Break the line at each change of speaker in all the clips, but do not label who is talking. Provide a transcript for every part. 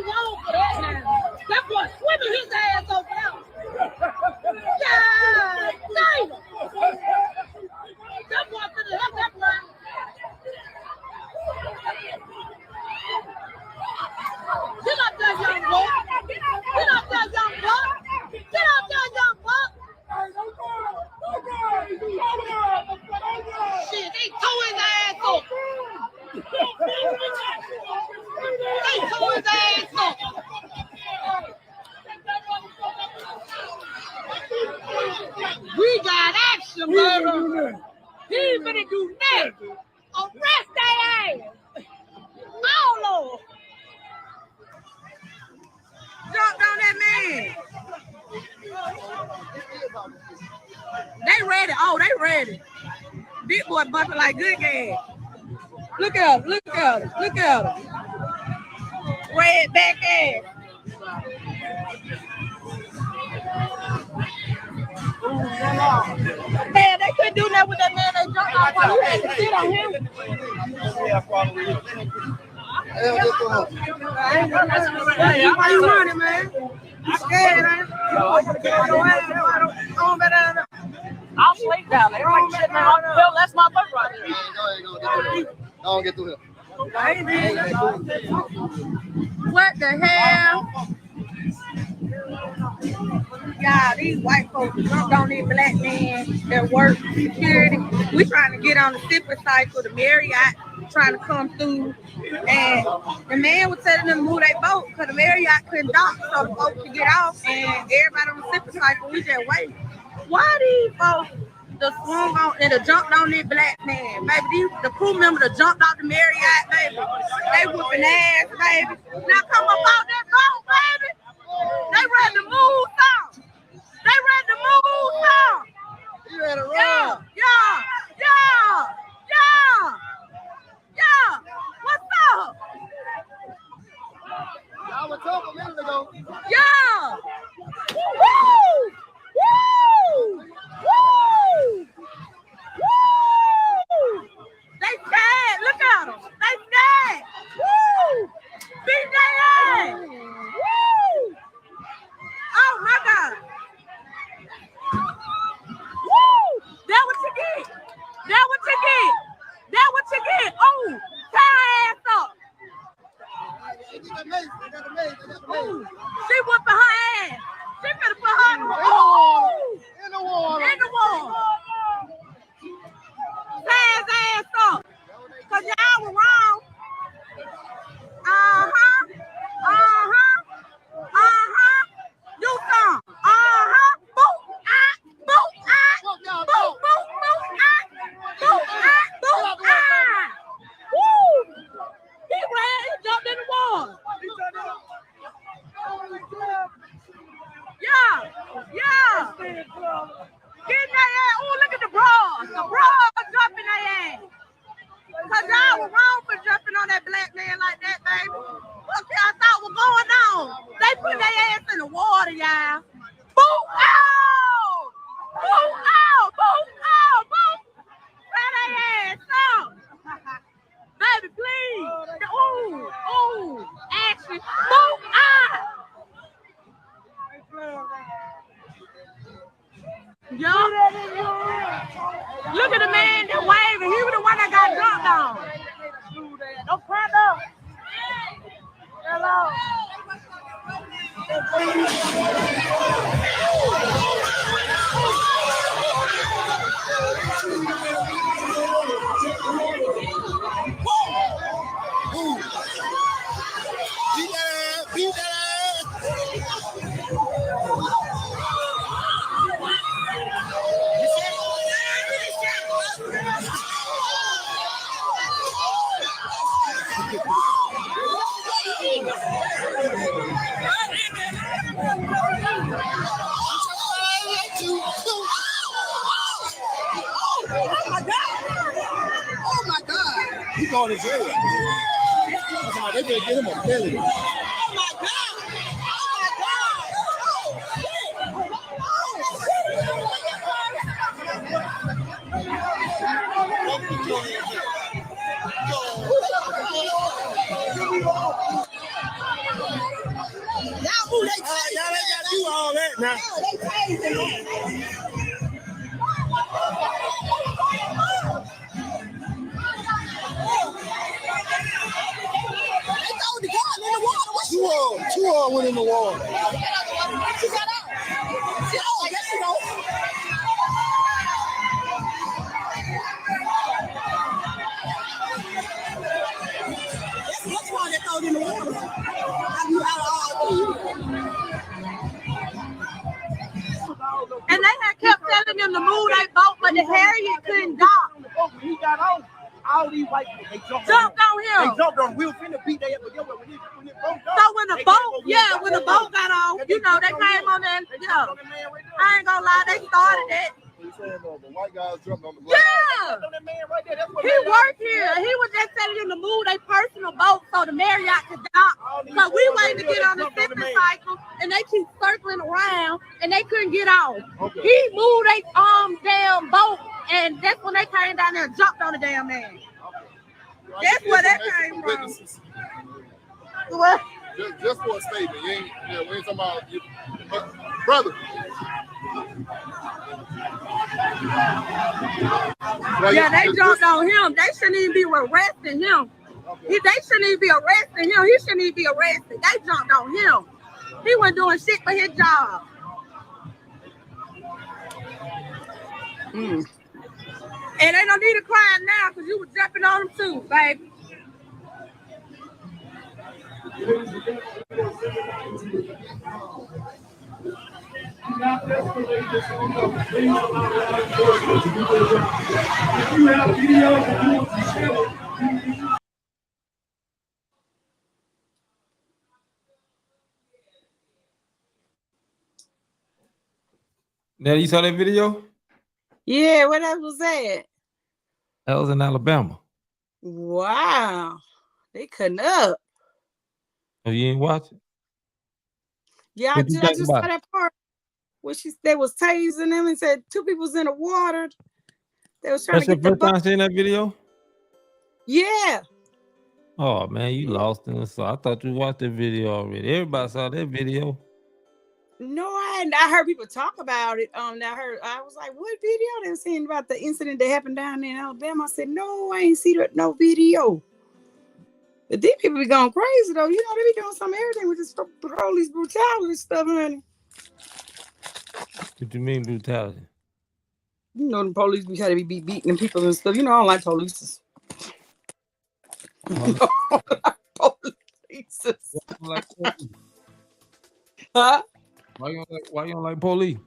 wrong for that now. That boy swimming his ass over there. Yeah, damn. That boy finna help that boy. Get up there, young boy. Get up there, young buck. Get up there, young buck. Shit, they tore his ass up. They tore his ass up. We got action, brother. He ain't finna do nothing. Arrest that ass. Oh, Lord. Jumped on that man. They ready. Oh, they ready. Big boy bumping like good gas. Look at him. Look at him. Look at him. Red back ass. Man, they couldn't do that with that man. They jumped off while you had to sit on him. Why you running, man? You scared, man? I'll sleep down there. Like shit, man. Well, that's my boat right there.
Don't get through here.
What the hell? Y'all, these white folks jumped on these black men that work security. We trying to get on the zipper cycle, the Marriott trying to come through. And the man was telling them to move their boat because the Marriott couldn't dock so the boat could get off. And everybody on the zipper cycle, we just wait. Why these folks just swung on and jumped on this black man? Baby, the crew member that jumped off the Marriott, baby. They whooping ass, baby. Now come up out that boat, baby. They ready to move some. They ready to move some.
You ready to run?
Yeah. What's up?
I was talking a minute ago.
Yeah. Woo! They scared. Look at them. They scared. Woo! Beat their ass. Woo! Oh my God. Woo! That what you get. That what you get. That what you get. Oh, tie her ass up. Ooh, she whooping her ass. She finna put her in the water.
In the water.
In the water. Tie his ass up. Cause y'all were wrong. Do some. Boop, boop, boop, boop, Woo! He ran, he jumped in the water. Yeah. Get in their ass. Oh, look at the bras. The bras jumping their ass. Cause y'all were wrong for jumping on that black man like that, baby. What y'all thought was going on? They put their ass in the water, y'all. Boom! Ow! Boom! Ow! Boom! Ow! Boom! Turn their ass up. Baby, please. Ooh. Action. Boom! Ah! Yo. Look at the man that waving. He was the one that got dunked on. Don't cry though. Hello.
Beat that Oh my God! He going to jail. They better get him a belly. Oh my God! Two went in the water. She got out. There she goes. That's why they throw it in the water.
And they had kept telling them to move their boat, but the Harriet couldn't dock.
When he got off, all these white people, they jumped
on him.
They jumped on him. We were finna beat their ass, but when it broke down,
So when the boat got off, you know, they came on there, you know. I ain't gonna lie, they started it.
The white guys jumped on the black.
Yeah. He worked here. He was just telling them to move their personal boat so the Marriott could dock. So we waiting to get on the sipping cycle, and they keep circling around, and they couldn't get off.
Okay.
He moved their damn boat, and that's when they came down there and jumped on the damn man. That's where that came from. What?
Just for a statement. We ain't talking about you. Brother.
Yeah, they jumped on him. They shouldn't even be arresting him. They shouldn't even be arresting him. He shouldn't even be arrested. They jumped on him. He wasn't doing shit for his job. And they don't need to cry now because you were jumping on them too, baby.
Now you saw that video?
Yeah, what that was that?
That was in Alabama.
Wow. They cutting up.
Oh, you ain't watch it?
Yeah, I just saw that part where they was tasing them and said two people's in the water. They was trying
That's
to get
your
the
first time seeing that video?
Yeah.
Oh man, you lost in the sauce. I thought you watched the video already. Everybody saw that video.
No, I hadn't. I heard people talk about it. I was like, what video? They were saying about the incident that happened down there in Alabama. I said, no, I ain't seen no video. But these people be going crazy though. You know, they be doing some everything with this police brutality stuff, honey.
What you mean brutality?
You know, the police be had to be beating them people and stuff. You know, I don't like police. Huh?
Why you don't like police?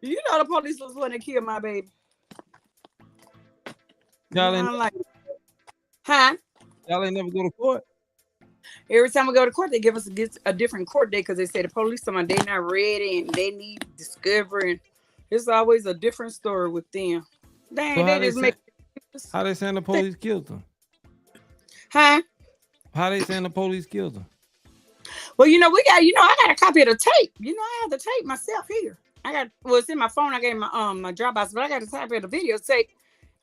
You know the police was when they killed my baby.
Y'all ain't never go to court?
Every time we go to court, they give us a different court date because they say the police someone they not ready and they need discovery. It's always a different story with them.
How they saying the police killed them?
Huh?
How they saying the police killed them?
Well, I got a copy of the tape. I have the tape myself here. It's in my phone. I gave my Dropbox, but I got a copy of the video tape.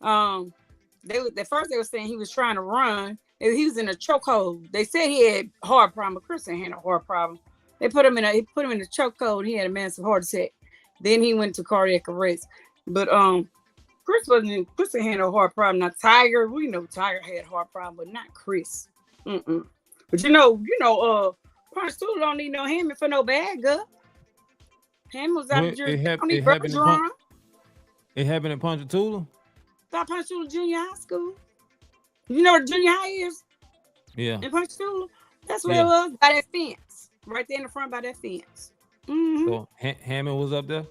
At first they were saying he was trying to run. He was in a chokehold. They said he had a heart problem, but Chris had a heart problem. He put him in a chokehold. He had a massive heart attack. Then he went to cardiac arrest. But Chris had no heart problem. Now Tiger, we know Tiger had a heart problem, but not Chris. But Ponchatoula don't need no Hammond for no bad girl. Hammond was out of jury.
It happened in Ponchatoula?
About Ponchatoula Junior High School. You know what junior high is?
Yeah.
In Ponchatoula? That's where it was, by that fence. Right there in the front by that fence. Mm-hmm.
So Hammond was up there?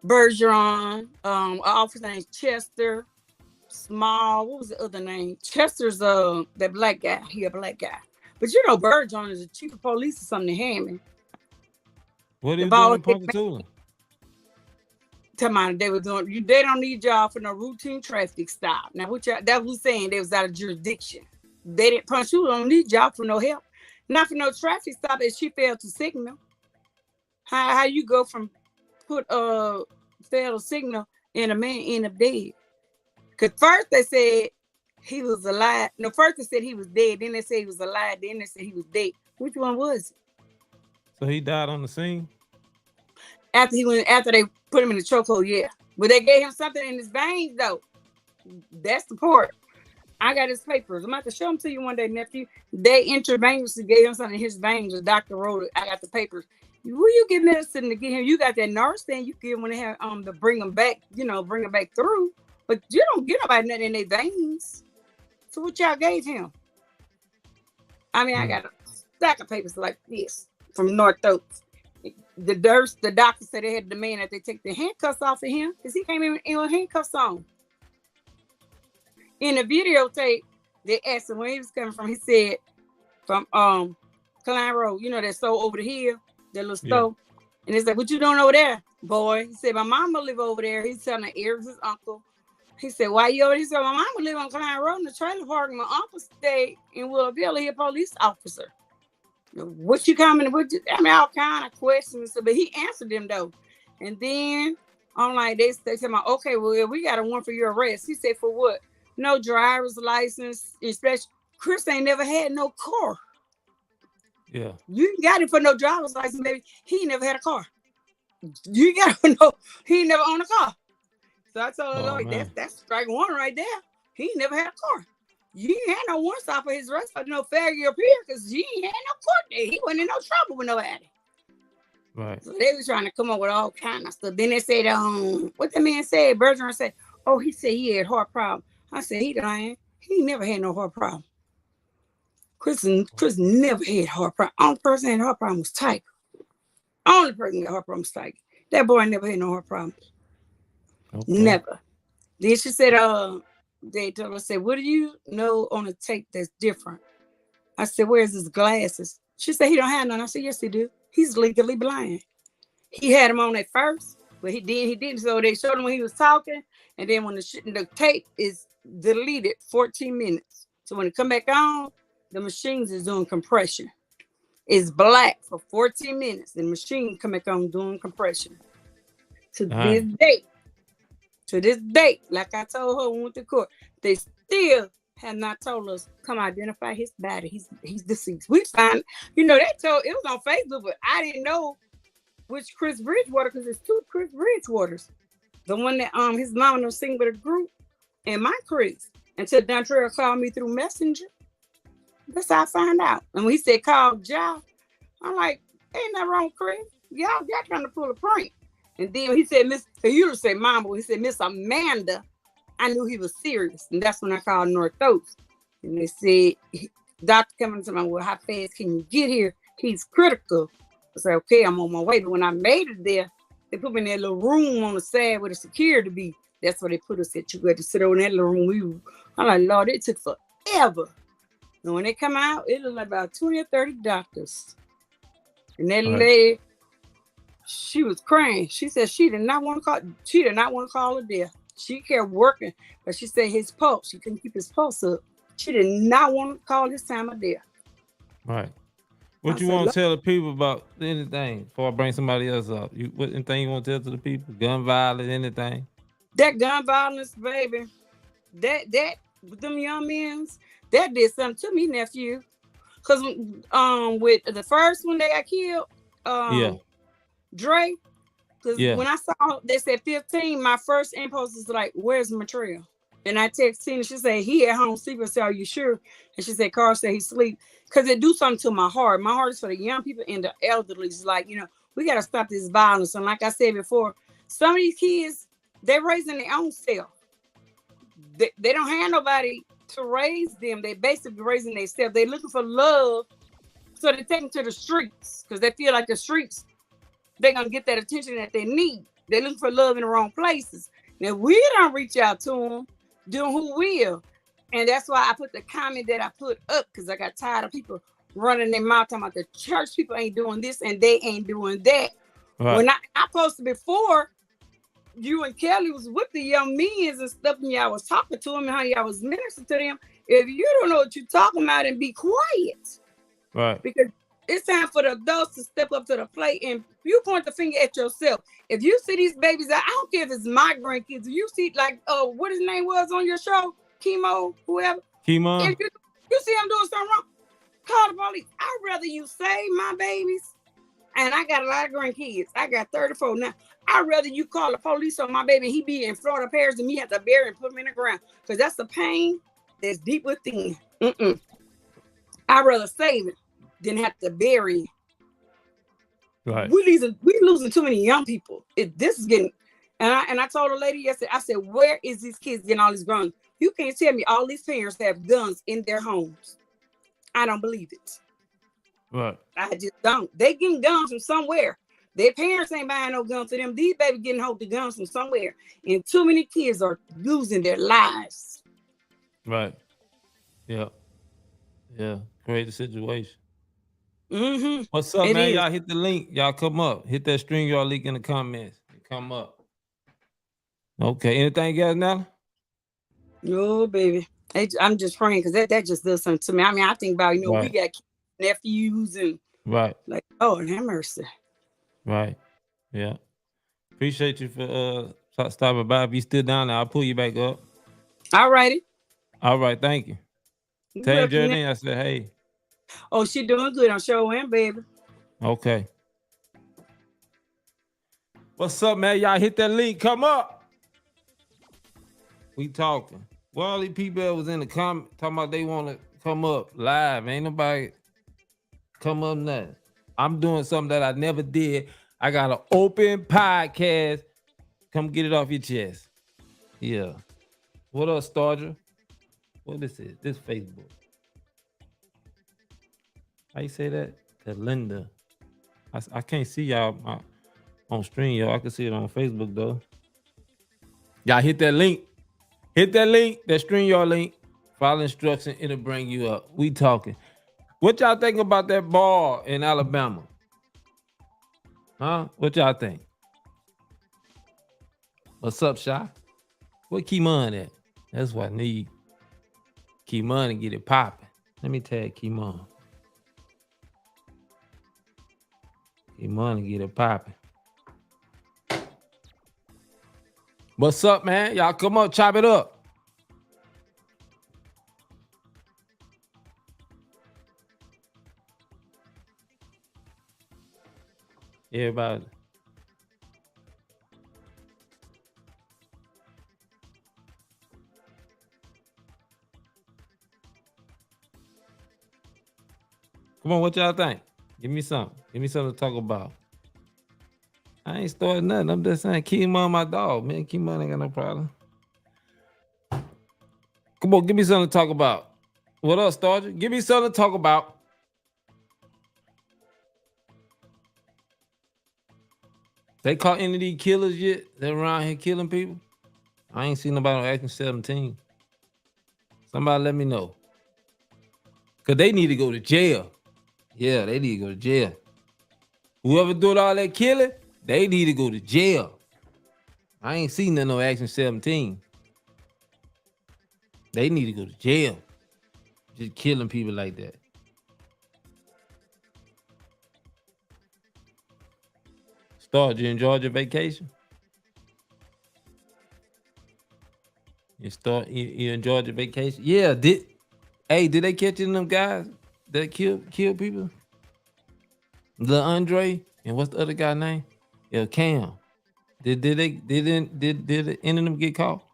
Bergeron, officer's name Chester, Small. What was the other name? Chester's that black guy. He a black guy. But Bergeron is the chief of police or something in Hammond.
What is doing in Ponchatoula?
They don't need y'all for no routine traffic stop. Now, that was saying they was out of jurisdiction. Ponchatoula don't need y'all for no help. Not for no traffic stop if she failed to signal. How you go from failed to signal and a man end up dead? Because first they said he was alive. No, first they said he was dead. Then they said he was alive. Then they said he was dead. Which one was it?
So he died on the scene?
After they put him in the chokehold, yeah. But they gave him something in his veins, though. That's the part. I got his papers. I'm about to show them to you one day, nephew. They intravenously gave him something in his veins. The doctor wrote it. I got the papers. Will you give medicine to get him? You got that nurse thing you give when they have to bring them back, bring them back through. But you don't get nobody nothing in their veins. So what y'all gave him? I mean, I got a stack of papers like this from North Oaks. The doctor said they had to demand that they take the handcuffs off of him because he came in with handcuffs on. In the videotape, they asked him where he was coming from. He said from Klein Road, that store over the hill, that little store. And they said, what you doing over there, boy? He said, my mama live over there. He's telling Eric's his uncle. He said, why you over there? He said, my mama live on Klein Road in the trailer park. My uncle stayed in Willoughville. He a police officer. What you coming? All kind of questions. But he answered them though. And then I'm like, they said, okay, well, we got a warrant for your arrest. He said, for what? No driver's license. Especially Chris ain't never had no car.
Yeah.
You got it for no driver's license, baby. He ain't never had a car. You got to know he ain't never owned a car. So I told him, that's strike one right there. He ain't never had a car. You ain't had no warrants off of his arrest for no failure of here because he ain't had no court date. He wasn't in no trouble with nobody.
Right.
So they was trying to come up with all kind of stuff. Then they said, what the man said, Bergeron said, oh, he said he had heart problem. I said, he lying. He never had no heart problem. Chris never had heart problem. Only person that had heart problem was Tiger. Only person that had heart problem was Tiger. That boy never had no heart problem. Okay. Never. Then she said, they told her, said, what do you know on the tape that's different? I said, where's his glasses? She said, he don't have none. I said, yes, he do. He's legally blind. He had him on at first, but he didn't. So they showed him when he was talking. And then when the tape is deleted 14 minutes. So when it come back on, the machines is doing compression. It's black for 14 minutes. The machine come back on doing compression. To this date, like I told her when we went to court, they still have not told us come identify his body. He's deceased. We found, they told it was on Facebook, but I didn't know which Chris Bridgewater because it's two Chris Bridgewaters. The one that his mom was singing with a group, and my Chris. Until Dontrell called me through Messenger. That's how I found out. And when he said call Ja, I'm like, ain't nothing wrong with Chris. Y'all trying to pull a prank. And then he said, he used to say Mama, but he said, Miss Amanda, I knew he was serious. And that's when I called North Oaks. And they said, Doctor coming to me, well, how fast can you get here? He's critical. I said, okay, I'm on my way. But when I made it there, they put me in that little room on the side where the security be. That's where they put us at. You had to sit over in that little room. I'm like, Lord, it took forever. And when they come out, it was like about 20 or 30 doctors. And that lady, she was crying. She said she did not want to call her there. She kept working, but she said his pulse, she couldn't keep his pulse up. She did not want to call his time of death.
Right. What you want to tell the people about anything before I bring somebody else up? Anything you want to tell to the people? Gun violence, anything?
That gun violence, baby. That them young men, that did something to me, nephew. Cause with the first one they got killed, Dre. Cause when I saw they said 15, my first impulse was like, "Where's Matrell?" And I texted Tina. She said he at home sleeping. I said, "Are you sure?" And she said, "Carl said he sleep." Cause it do something to my heart. My heart is for the young people and the elderly. It's like, we gotta stop this violence. And like I said before, some of these kids, they're raising their own self. They don't have nobody to raise them. They basically raising themselves. They're looking for love, so they take them to the streets because they feel like the streets, they're gonna get that attention that they need. They're looking for love in the wrong places. Now we don't reach out to them, doing who will, and that's why I put the comment that I put up because I got tired of people running their mouth talking about the church people ain't doing this and they ain't doing that. Right. When I posted before, you and Kelly was with the young men and stuff, and y'all was talking to them and how y'all was ministering to them. If you don't know what you're talking about, and be quiet, right? Because it's time for the adults to step up to the plate and you point the finger at yourself. If you see these babies, I don't care if it's my grandkids. If you see like what his name was on your show, Chemo, whoever.
Chemo.
If you see him doing something wrong, call the police. I'd rather you save my babies And I got a lot of grandkids. I got 34 now. I'd rather you call the police on my baby, he be in Florida Parish, than me have to bury and put him in the ground. Because that's the pain that's deep within. I'd rather save it than have to bury it.
Right.
We losing too many young people. This is getting, and I told a lady yesterday, I said, where is these kids getting all these guns? You can't tell me all these parents have guns in their homes. I don't believe it.
Right.
I just don't. They getting guns from somewhere. Their parents ain't buying no guns to them. These babies getting hold of guns from somewhere. And too many kids are losing their lives.
Right. Yeah. Yeah. Crazy situation. What's up,
It
man?
is.
Y'all hit the link. Y'all come up. Hit that string y'all link in the comments. Come up. Okay. Anything else now?
No, baby. I'm just praying because that just does something to me. I mean, I think about, we got nephews and
Right.
like, oh, have mercy.
Right. Yeah. Appreciate you for stopping by. If you still down there, I'll pull you back up.
All righty.
All right. Thank you. Tell Jardine I said, hey.
Oh, she doing good on show and baby.
Okay. What's up, man? Y'all hit that link. Come up. We talking. Well, all these people that was in the comment talking about they want to come up live. Ain't nobody come up nothing. I'm doing something that I never did. I got an open podcast. Come get it off your chest. Yeah. What up, Starger? What this is? This Facebook. How you say that? Kalinda. I can't see y'all on stream, y'all. I can see it on Facebook, though. Y'all hit that link. Hit that link, that stream y'all link. Follow instruction, it'll bring you up. We talking. What y'all think about that ball in Alabama? Huh? What y'all think? What's up, Shy? Where Keymon at? That's what I need. Keymon and get it popping. Let me tag Keymon. Keymon and get it popping. What's up, man? Y'all come up, chop it up. Everybody. Come on, what y'all think? Give me something. Give me something to talk about. I ain't starting nothing. I'm just saying, Keymon my dog, man. Keymon ain't got no problem. Come on, give me something to talk about. What up, Starger? Give me something to talk about. They caught any of these killers yet? They're around here killing people? I ain't seen nobody on Action 17. Somebody let me know. Because they need to go to jail. Yeah, they need to go to jail. Whoever doing all that killing, they need to go to jail. I ain't seen none on Action 17. They need to go to jail. Just killing people like that. Start, you enjoyed your vacation? You enjoyed your vacation? Yeah, did they catch any of them guys that killed people? The Andre and what's the other guy name? Yeah, Cam. Did any of them get caught?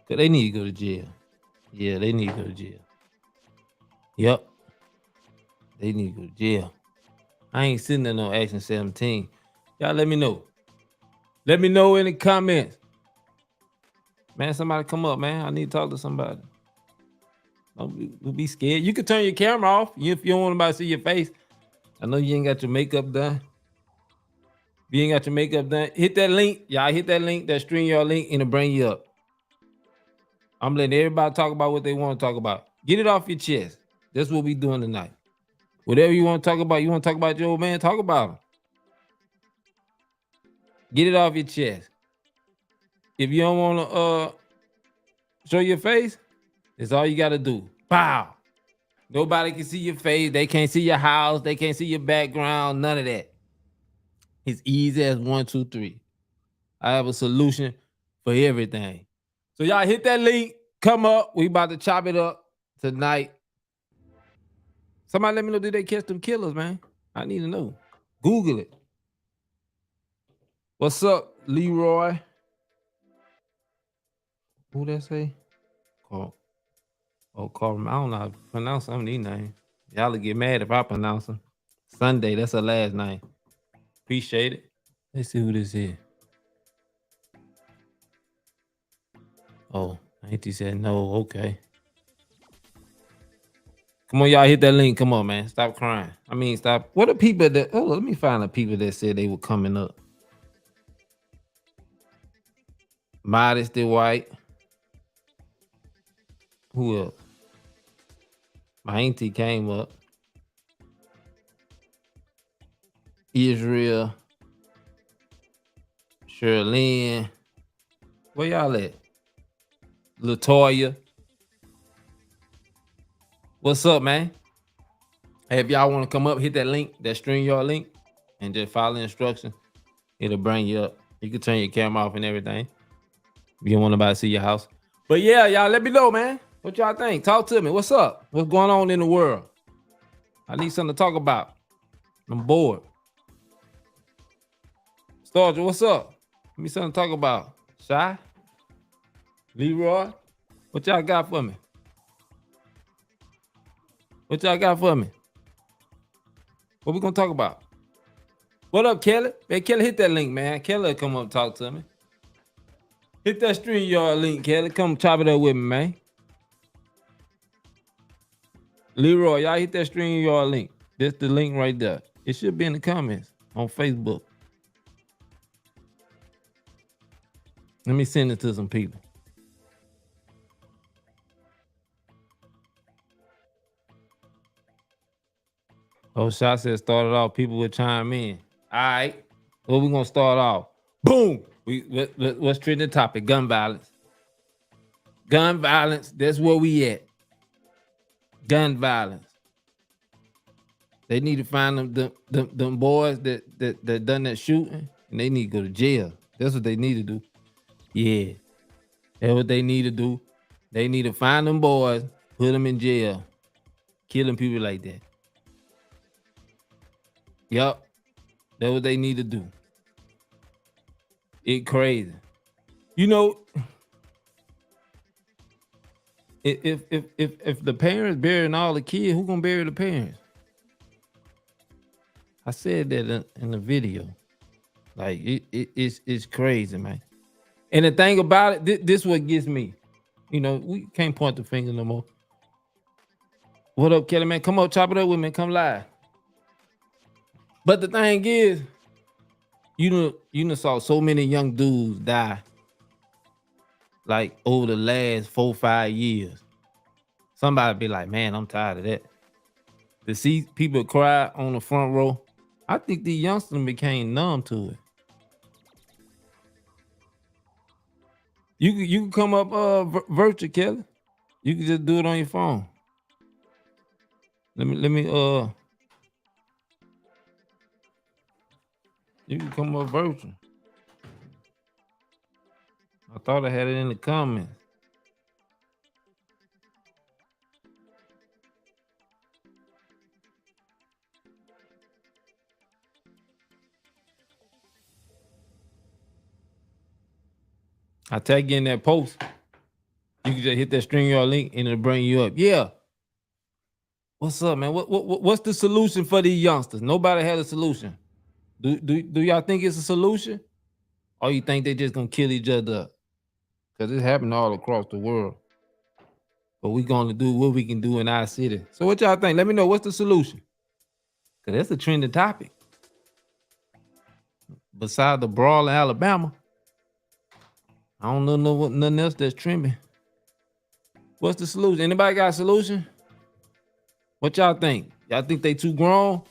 Cause they need to go to jail. Yeah, they need to go to jail. Yep. They need to go to jail. I ain't sitting there no Action 17. Y'all let me know. Let me know in the comments. Man, somebody come up, man. I need to talk to somebody. Don't be scared. You can turn your camera off if you don't want anybody to see your face. I know you ain't got your makeup done. If you ain't got your makeup done, hit that link. Y'all hit that link, that stream y'all link, and it'll bring you up. I'm letting everybody talk about what they want to talk about. Get it off your chest. That's what we doing tonight. Whatever you want to talk about, you want to talk about your old man, talk about him. Get it off your chest. If you don't want to show your face, it's all you got to do. Bow. Nobody can see your face. They can't see your house. They can't see your background. None of that. It's easy as 1, 2, 3. I have a solution for everything. So y'all hit that link. Come up. We about to chop it up tonight. Somebody let me know, did they catch them killers, man? I need to know. Google it. What's up, Leroy? Who that say? Carl. Oh, Carl. I don't know how to pronounce some of these names. Y'all will get mad if I pronounce them. Sunday, that's her last name. Appreciate it. Let's see who this is. Oh, Auntie said no. Okay. Come on, y'all, hit that link. Come on, man. Stop crying. I mean, stop. What are people that... Oh, let me find the people that said they were coming up. Modesty White. Who else? My auntie came up. Israel. Shirlene. Where y'all at? Latoya. What's up, man? Hey, if y'all want to come up, hit that link, that StreamYard link, and just follow the instructions. It'll bring you up. You can turn your camera off and everything. If you don't want nobody to see your house. But yeah, y'all let me know, man. What y'all think? Talk to me. What's up? What's going on in the world? I need something to talk about. I'm bored. Starger, what's up? Give me something to talk about. Shy? Leroy? What y'all got for me? What y'all got for me? What we gonna talk about? What up, Kelly? Hey, Kelly, hit that link, man. Kelly, come up and talk to me. Hit that StreamYard link, Kelly. Come chop it up with me, man. Leroy, y'all hit that StreamYard link. That's the link right there. It should be in the comments on Facebook. Let me send it to some people. Oh, Shot said started off, people would chime in. All right. Well, we're going to start off. Boom. What's trending topic? Gun violence. Gun violence. That's where we at. Gun violence. They need to find them boys that done that shooting, and they need to go to jail. That's what they need to do. Yeah. That's what they need to do. They need to find them boys, put them in jail, killing people like that. Yup. That's what they need to do. It crazy. You know, if the parents burying all the kids, who gonna bury the parents? I said that in the video. Like it's crazy, man. And the thing about it, this what gets me. You know, we can't point the finger no more. What up, Kelly, man? Come on, chop it up with me. Come live. But the thing is, you know, saw so many young dudes die like over the last 4-5 years. Somebody be like, man, I'm tired of that. To see people cry on the front row, I think the youngsters became numb to it. You can come up virtual, Kelly. You can just do it on your phone. Let me you can come up virtual. I thought I had it in the comments. I tag you in that post. You can just hit that StreamYard link and it'll bring you up. Yeah. What's up, man? What's the solution for these youngsters? Nobody had a solution. Do y'all think it's a solution? Or you think they just gonna kill each other up? Because it's happening all across the world. But we're gonna do what we can do in our city. So what y'all think? Let me know, what's the solution? Because that's a trending topic. Besides the brawl in Alabama, I don't know what nothing else that's trending. What's the solution? Anybody got a solution? What y'all think? Y'all think they too grown?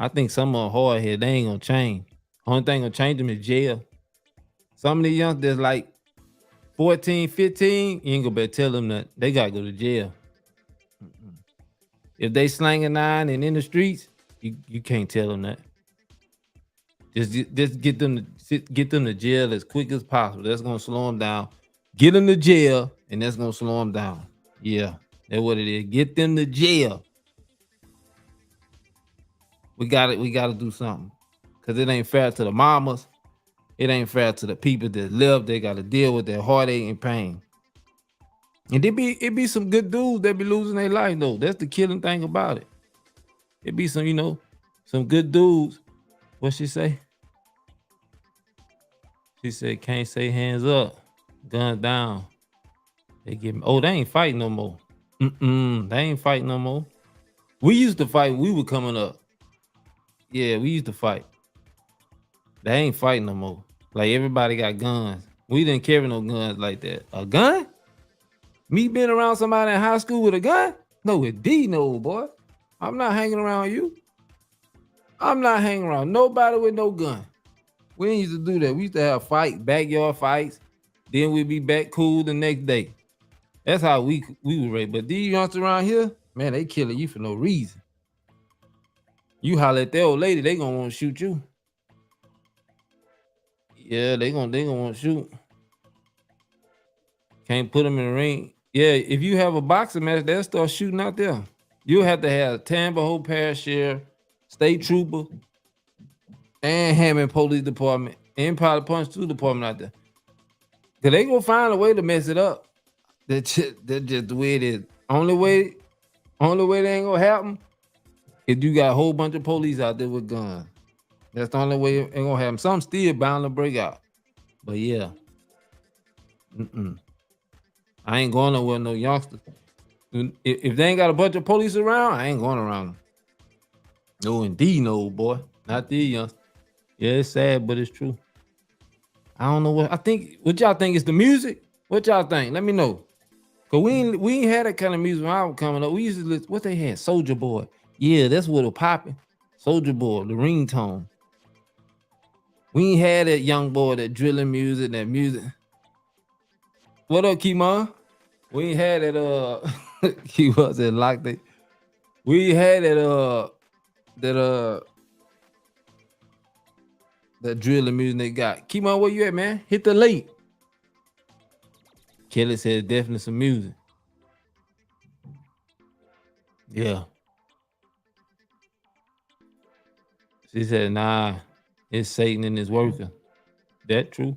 I think some of them hard here. They ain't gonna change. Only thing gonna change them is jail. Some of the young that's like 14, 15, you ain't gonna better tell them that they gotta go to jail. If they slanging 9 and in the streets, you can't tell them that. Just get them to jail as quick as possible. That's gonna slow them down. Get them to jail, and that's gonna slow them down. Yeah, that's what it is. Get them to jail. We gotta do something. Cause it ain't fair to the mamas. It ain't fair to the people that live. They gotta deal with their heartache and pain. And it be some good dudes that be losing their life though. That's the killing thing about it. It be some, some good dudes. What she say? She said, can't say hands up, guns down. They ain't fighting no more. They ain't fighting no more. We used to fight when we were coming up. Yeah, we used to fight. They ain't fighting no more. Like everybody got guns. We didn't carry no guns like that. A gun? Me being around somebody in high school with a gun? No, indeed, no, boy. I'm not hanging around you. I'm not hanging around nobody with no gun. We didn't used to do that. We used to have backyard fights. Then we'd be back cool the next day. That's how we were raised. But these youngsters around here, man, they killing you for no reason. You holler at that old lady, they gonna want to shoot you. Yeah, they gonna want to shoot. Can't put them in the ring. Yeah, if you have a boxing match, they'll start shooting out there. You'll have to have Tampa Parish Sheriff, State Trooper, and Hammond Police Department, and Powder Punch 2 Department out there. Cause they gonna find a way to mess it up. That's just the way it is. Only way they ain't gonna happen if you got a whole bunch of police out there with guns. That's the only way it ain't gonna happen. Some still bound to break out. But yeah. I ain't going nowhere, no youngsters. If they ain't got a bunch of police around, I ain't going around them. No, indeed, no, boy. Not these youngsters. Yeah, it's sad, but it's true. I don't know what y'all think is the music? What y'all think? Let me know. Cause we ain't had that kind of music when I was coming up. We used to listen, what they had? Soulja Boy. Yeah, that's what was popping. Soulja Boy, the ringtone. We ain't had that young boy, that drilling music, that music. What up, Kimon? We ain't had that he was at locked it. We had that drilling music they got. Kimon, where you at, man? Hit the late. Kelly said definitely some music. Yeah. She said, nah, it's Satan and his worker. That true.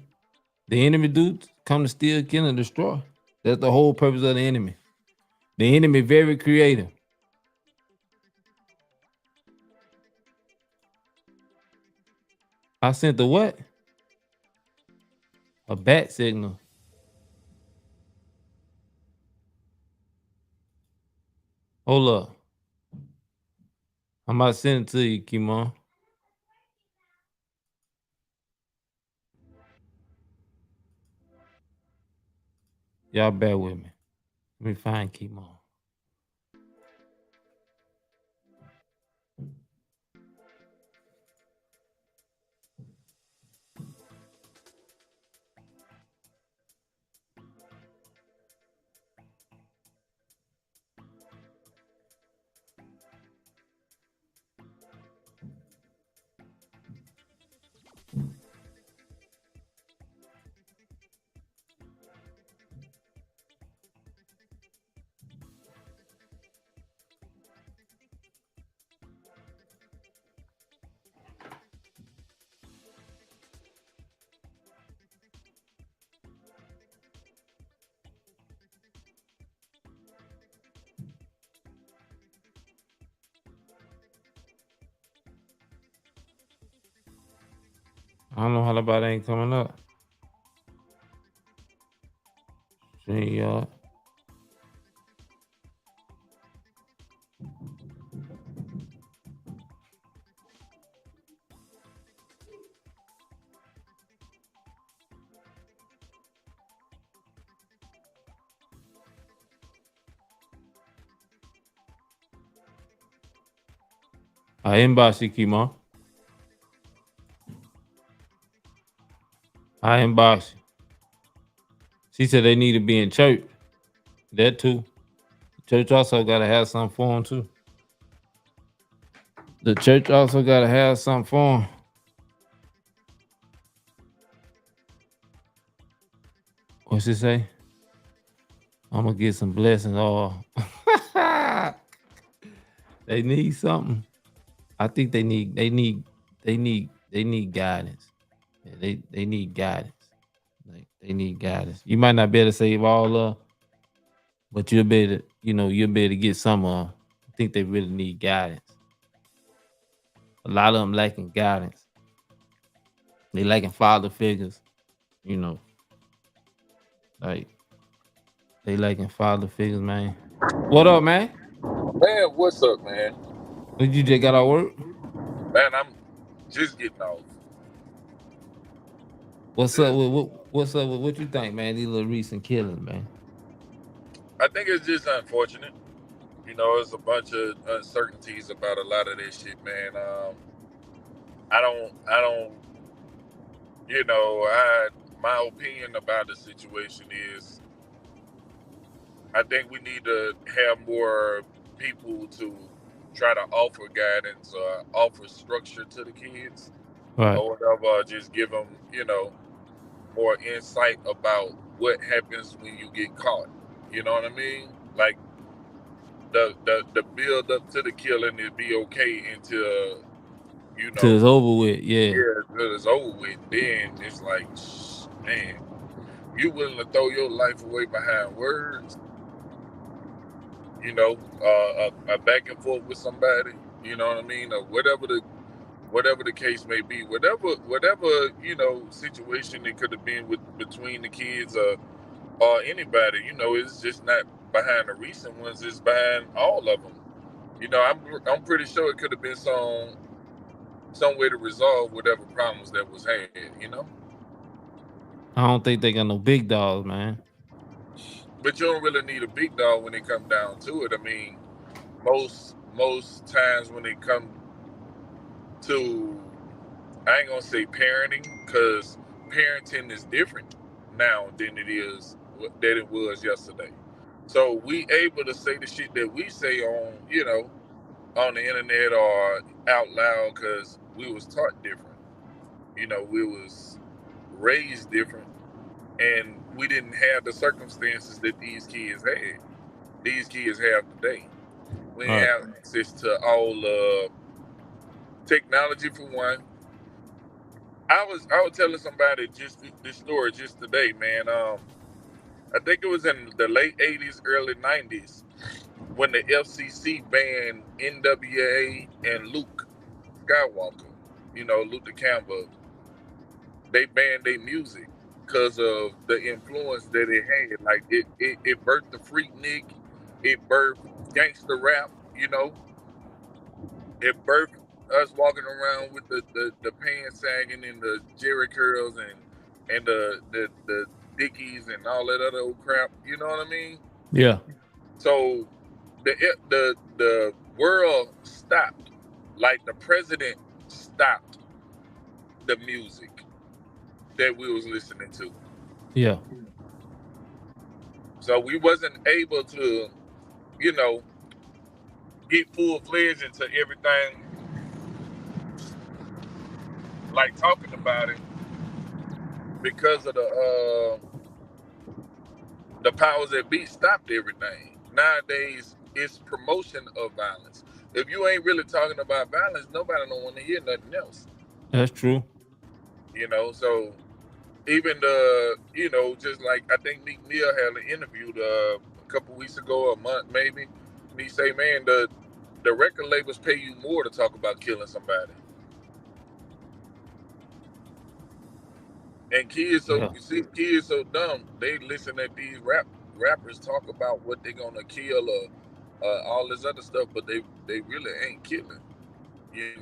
The enemy dudes come to steal, kill, and destroy. That's the whole purpose of the enemy. The enemy very creative. I sent the what? A bat signal. Hold up. I'm about to send it to you, Kimon. Y'all bear with me. Let me find Kimon. I don't know how the body ain't coming up. See y'all. I inbox you, Kimon. I inbox you. She said they need to be in church. That too. Church also gotta have something for them too. The church also gotta have something for them. What's it say? I'm gonna get some blessings. They need something. I think they need guidance. Yeah, they need guidance. Like they need guidance. You might not be able to save all of, but you'll be able to, you'll be able to get some of. I think they really need guidance. A lot of them lacking guidance. They lacking father figures. Like they lacking father figures, man. What up, man?
Man, what's up, man?
Did you just got out work?
Man, I'm just getting off.
What's up with what you think, man? These little recent killings, man.
I think it's just unfortunate. It's a bunch of uncertainties about a lot of this shit, man. I don't. My opinion about the situation is, I think we need to have more people to try to offer guidance or offer structure to the kids,
Right.
or whatever. Just give them, more insight about what happens when you get caught. You know what I mean? Like the build up to the killing is be okay until
Till it's over with, yeah.
until it's over with. Then it's like, man, you willing to throw your life away behind words? A back and forth with somebody. You know what I mean? Or whatever the case may be, whatever situation it could have been between the kids or anybody, it's just not behind the recent ones, it's behind all of them. I'm pretty sure it could have been some way to resolve whatever problems that was had.
I don't think they got no big dogs, man.
But you don't really need a big dog when it comes down to it. I mean, most times when it comes to, I ain't gonna say parenting, because parenting is different now than it was yesterday. So we able to say the shit that we say on the internet or out loud because we was taught different. We was raised different, and we didn't have the circumstances that these kids had. These kids have today. We didn't have access to all technology for one. I was telling somebody just this story just today, man. I think it was in the late 80s, early 90s, when the FCC banned NWA and Luke Skywalker, Luther Campbell. They banned their music because of the influence that it had. Like it birthed the Freaknik, it birthed gangster rap, it birthed us walking around with the pants sagging and the Jerry curls and the Dickies and all that other old crap. You know what I mean?
Yeah.
So the world stopped. Like the president stopped the music that we was listening to.
Yeah.
So we wasn't able to, get full-fledged into everything, like talking about it, because of the powers that be stopped everything. Nowadays, it's promotion of violence. If you ain't really talking about violence, nobody don't want to hear nothing else.
That's true.
So even just like I think Meek Mill had an interview a couple weeks ago, a month maybe, and he say, man, the record labels pay you more to talk about killing somebody. And kids so dumb, they listen at these rappers talk about what they're gonna kill or all this other stuff, but they really ain't killing. They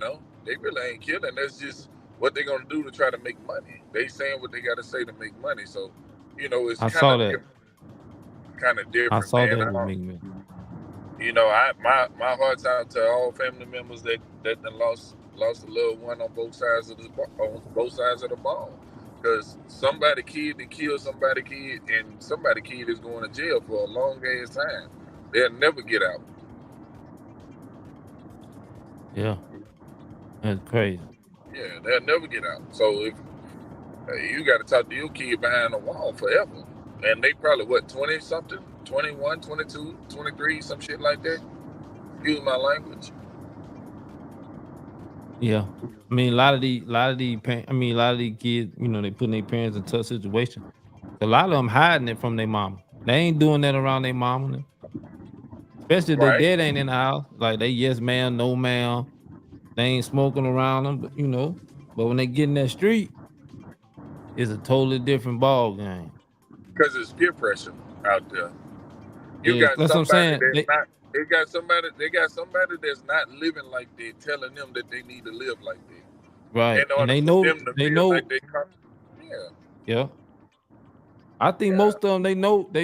really ain't killing. That's just what they're gonna do to try to make money. They saying what they gotta say to make money. So, it's kind of different.
I saw
man.
that with Meek Mill.
My heart's out to all family members that done lost a loved one on both sides of the ball. Because somebody kid that killed somebody kid, and somebody kid is going to jail for a long ass time. They'll never get out.
Yeah. That's crazy.
Yeah, they'll never get out. So if you got to talk to your kid behind the wall forever. And they probably, 20 something, 21, 22, 23, some shit like that. Excuse my language.
Yeah. I mean, a lot of these, I mean, a lot of these kids, you know, they putting their parents in tough situations. A lot of them hiding it from their mama. They ain't doing that around their mama. Especially if their
Right?
dad ain't in the house. Like they yes ma'am, no ma'am. They ain't smoking around them, but you know. But when they get in that street, it's a totally different ball game.
Because it's peer pressure out there. You
Yeah,
got
that's what I'm
somebody
saying.
that's not. They got somebody that's not living like that, telling them that they need to live like that
Right.
in
And
order
they
for
know
them to
they
feel like
know,
they come. Yeah,
yeah. I think
yeah.
most of them they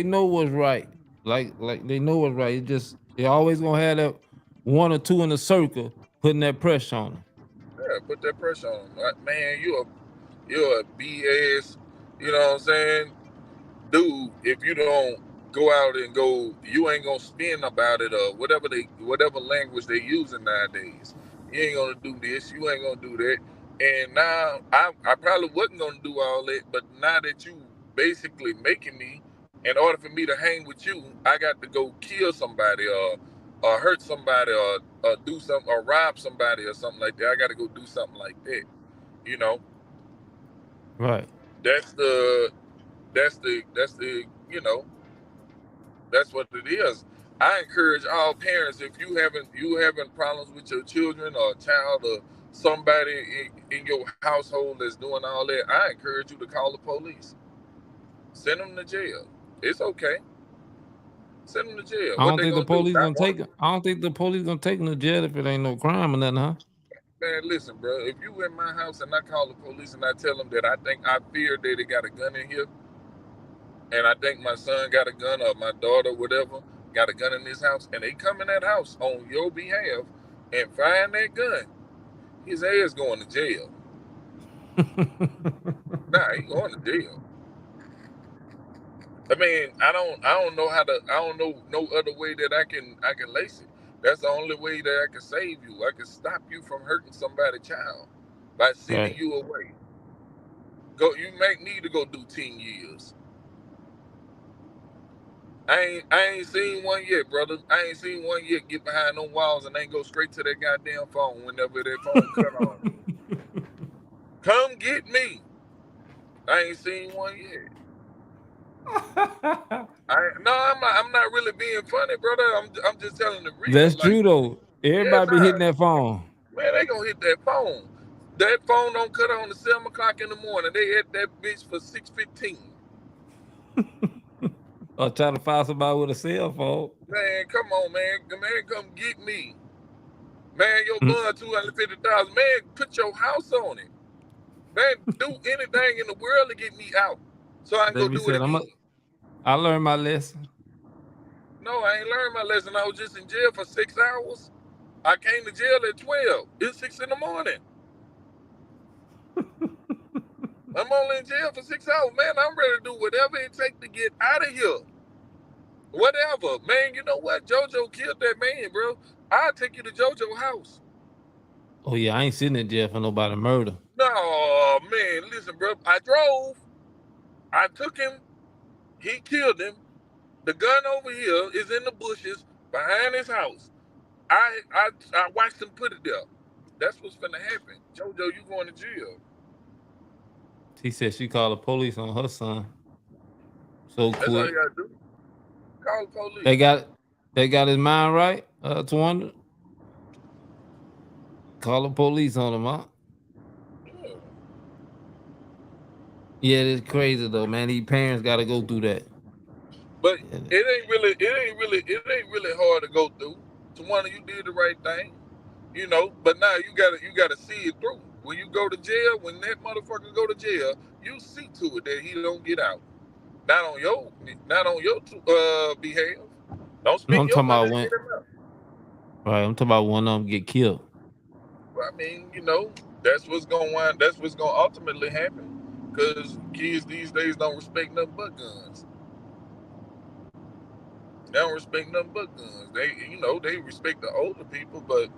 know what's right. Like they know what's right. It just they always gonna have that one or two in the circle putting that pressure on them.
Yeah, put that pressure on them. Like, man, you're a BS, you know what I'm saying? Dude, if you don't go out and go, you ain't gonna spin about it or whatever language they using nowadays. You ain't gonna do this, you ain't gonna do that. And now I probably wasn't gonna do all that, but now that you basically making me, in order for me to hang with you, I got to go kill somebody or hurt somebody or do something or rob somebody or something like that. I got to go do something like that. You know,
Right.
that's the you know, that's what it is. I encourage all parents, if you having problems with your children or a child or somebody in your household that's doing all that, I encourage you to call the police. Send them to jail. It's okay. Send them to jail.
I
What
don't
they
think the
gonna do?
police
Not
gonna
want
take it. I don't think the police gonna take them to jail if it ain't no crime or nothing, huh?
Man, listen, bro. If you in my house and I call the police and I tell them that I fear that they got a gun in here, and I think my son got a gun or my daughter, whatever, got a gun in this house, and they come in that house on your behalf and find that gun, his ass going to jail. Nah, he going to jail. I mean, I don't know I don't know no other way that I can lace it. That's the only way that I can save you. I can stop you from hurting somebody's child by sending
Right.
you away. You make need to go do 10 years. I ain't seen one yet, brother. I ain't seen one yet get behind them walls and ain't go straight to that goddamn phone whenever that phone cut on. Come get me. I ain't seen one yet. I'm not really being funny, brother. I'm just telling the real.
That's
Like,
true though.
yeah,
Everybody be hitting
nah,
that phone.
man, they gonna hit that phone. That phone don't cut on at 7 o'clock in the morning. They hit that bitch for 6:15.
Or try to find somebody with a cell phone.
Man, come on, man. Man, come get me. Man, your
Mm.
bond 250,000. Man, put your house on it. Man, do anything in the world to get me out so I can go
David
do it
said,
again.
I learned my lesson.
No, I ain't learned my lesson. I was just in jail for 6 hours. I came to jail at 12. It's 6 in the morning. I'm only in jail for 6 hours. Man, I'm ready to do whatever it takes to get out of here. Whatever. Man, you know what? JoJo killed that man, bro. I'll take you to JoJo's house.
Oh yeah, I ain't sitting in jail for nobody murder.
No, man, listen, bro. I drove. I took him. He killed him. The gun over here is in the bushes behind his house. I watched him put it there. That's what's finna happen. JoJo, you going to jail.
She said she called the police on her son. So
That's all you
quick.
gotta do. Call the police.
They got his mind right, Tawanda. Call the police on him, huh?
Yeah.
Yeah, it's crazy though, man. These parents gotta go through that.
But
Yeah.
it ain't really hard to go through. Tawanda, you did the right thing. You know, but now you gotta see it through. When you go to jail, when that motherfucker go to jail, you see to it that he don't get out. Not on your behalf. Don't
No,
spend
I'm
your
talking
money
about
to
when
get him out.
right, I'm talking about one of them get killed.
Well, I mean, you know, that's what's gonna ultimately happen. Because kids these days don't respect nothing but guns. They don't respect nothing but guns. They respect the older people, but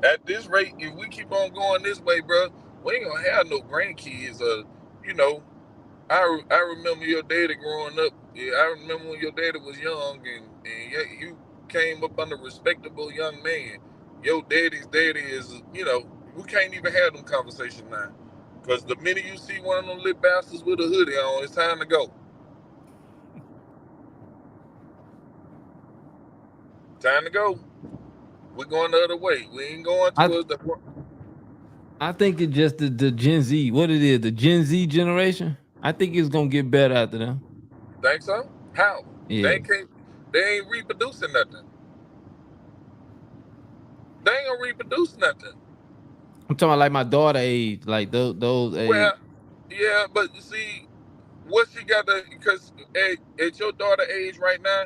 at this rate, if we keep on going this way, bro, we ain't gonna have no grandkids. You know, I remember your daddy growing up. Yeah, I remember when your daddy was young, and yeah, you came up under a respectable young man. Your daddy's daddy is, We can't even have them conversations now. Because the minute you see one of them little bastards with a hoodie on, it's time to go. Time to go. We're going the other way. We ain't going towards the.
I think it's just the Gen Z. What it is, the Gen Z generation. I think it's gonna get better after them.
Think so? How?
Yeah.
They ain't reproducing nothing. They ain't gonna reproduce nothing.
I'm talking about like my daughter age, like those age.
Well, yeah, but you see, what she got to, because at your daughter age right now,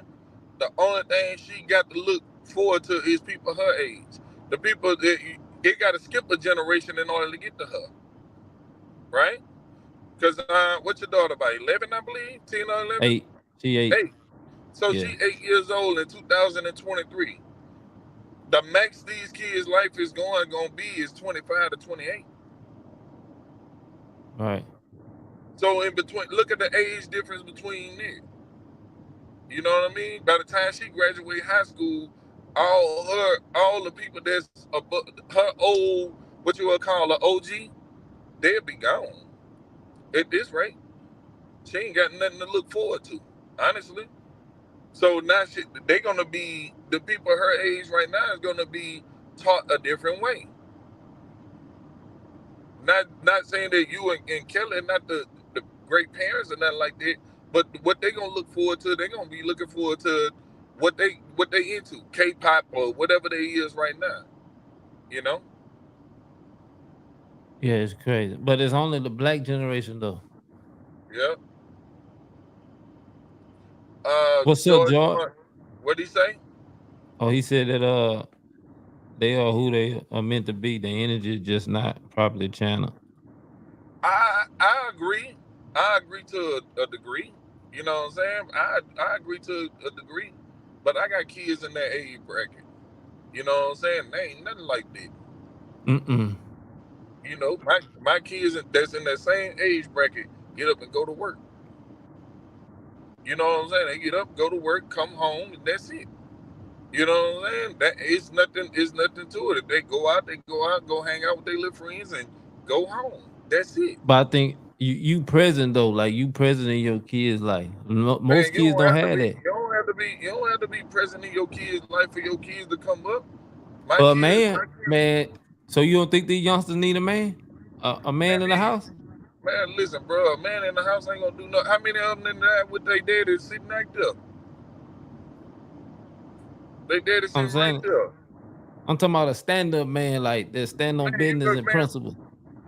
the only thing she got to look forward to is people her age. The people that it got to skip a generation in order to get to her, right? Because what's your daughter about? 11, I believe, 10 or 11.
8. She 8.
8. So
Yeah.
she 8 years old in 2023. The max these kids' life is gonna be is 25 to 28.
Right.
So in between, look at the age difference between it. You know what I mean? By the time she graduated high school, all the people that's above her old, what you would call an OG, they'll be gone. At this rate, she ain't got nothing to look forward to, honestly. So now they're gonna be, the people her age right now is gonna be taught a different way. Not saying that you and Kelly are not the great parents or nothing like that, but what they gonna look forward to, they're gonna be looking forward to what they into, K-pop or whatever they is right now. You know?
Yeah, it's crazy, but it's only the black generation though.
Yeah.
What's up, George?
What'd he say?
Oh, he said that they are who they are meant to be. The energy is just not properly channeled.
I agree. I agree to a degree. You know what I'm saying? I agree to a degree. But I got kids in that age bracket. You know what I'm saying? They ain't nothing like that. You know, my kids that's in that same age bracket get up and go to work. You know what I'm saying? They get up, go to work, come home, and that's it. You know what I'm saying? That is nothing. It's nothing to it. If they go out, go hang out with their little friends, and go home. That's it.
But I think you present though, like you present in your kids' life. Most kids don't have that.
You don't have to be present in your kids' life for your kids to come up.
Man. So you don't think these youngsters need a man? A man in the house?
Man, listen, bro. A man in the house ain't gonna do nothing. How many of them in there with their daddy sitting right there? They daddy sitting right there.
I'm talking about a stand-up man, like that stand on business and principle.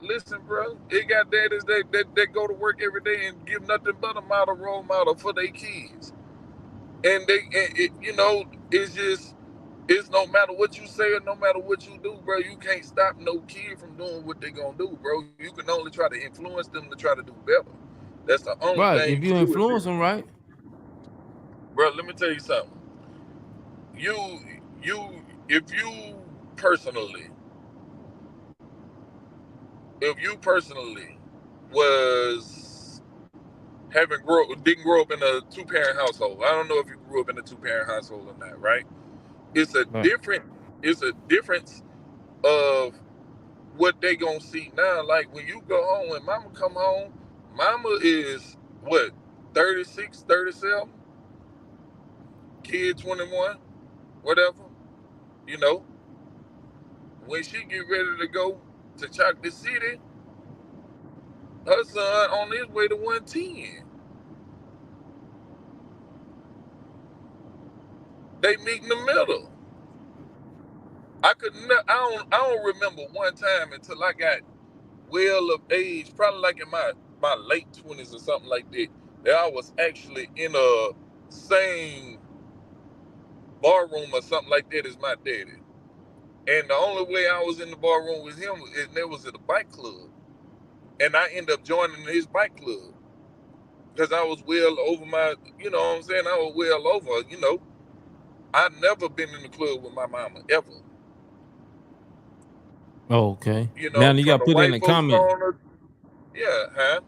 Listen, bro. It got daddies that go to work every day and give nothing but a role model for their kids. And it's no matter what you say or no matter what you do, bro, you can't stop no kid from doing what they gonna do, bro. You can only try to influence them to try to do better. That's the only thing.
Right, if you influence them, right?
Bro, let me tell you something. If you personally didn't grow up in a 2-parent household. I don't know if you grew up in a 2-parent household or not, right? It's a difference of what they gonna see now. Like when you go home, when mama come home, mama is what, 36, 37, kid 21, whatever. You know, when she get ready to go to Chocolate City, her son on his way to 110. They meet in the middle. I don't remember one time until I got well of age, probably like in my late 20s or something like that I was actually in a same bar room or something like that as my daddy. And the only way I was in the bar room with him is there was at a bike club. And I ended up joining his bike club. Because I was well over my, you know what I'm saying? I was well over, you know. I've never been in the club with my mama, ever.
Oh, okay.
You know,
now you got to put it in the comment.
Yeah, huh?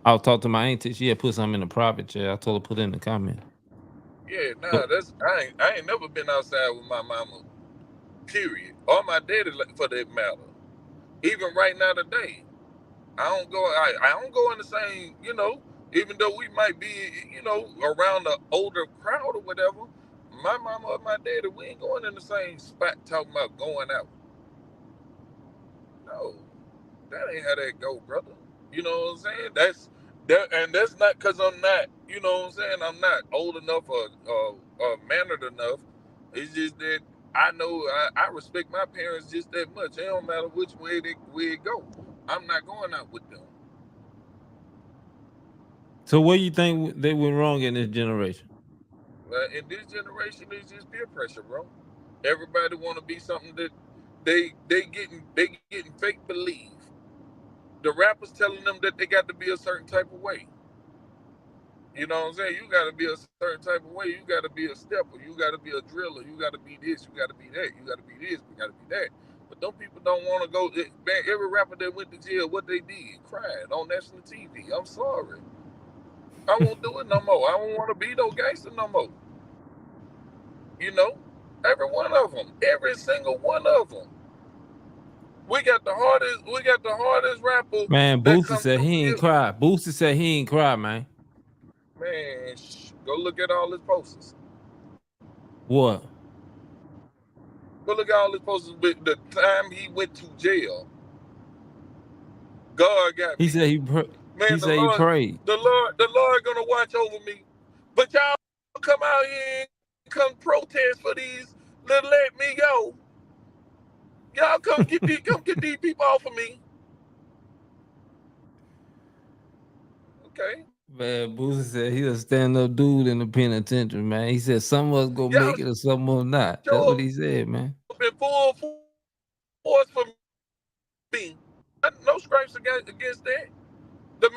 I'll talk to my auntie. She had put something in the private chat. I told her to put it in the comment.
Yeah, I ain't never been outside with my mama, period. Or my daddy, for that matter. Even right now today, I don't go in the same, even though we might be, around the older crowd or whatever, my mama or my daddy, we ain't going in the same spot talking about going out. No, that ain't how that go, brother. You know what I'm saying? That's not because I'm not, you know what I'm saying? I'm not old enough or mannered enough. It's just that I know I respect my parents just that much. It don't matter which way it go. I'm not going out with them.
So what do you think they went wrong in this generation?
In this generation, it's just peer pressure, bro. Everybody want to be something that they getting fake believe. The rappers telling them that they got to be a certain type of way. You know what I'm saying? You got to be a certain type of way. You got to be a stepper. You got to be a driller. You got to be this. You got to be that. You got to be this. You got to be that. But them people don't want to go. Man, every rapper that went to jail, what they did, cried on national TV. I'm sorry. I won't do it no more. I don't want to be no gangster no more. Every one of them, every single one of them. We got the hardest rapper.
Man,
that
Boosie
comes
said
through
he ain't
here.
cry. Boosie said he ain't cry, man.
Man, go look at all his posters.
What?
Go look at all his posters. But the time he went to jail, God got me.
He said he prayed.
The Lord gonna watch over me. But y'all come out here and come protest for these. Let me go. Y'all come get these people off of me. Okay.
Man, Boosie said he a stand-up dude in the penitentiary, man. He said some of us gonna make it or some of us not. That's what he said, man.
Been full force for me. No stripes against that. The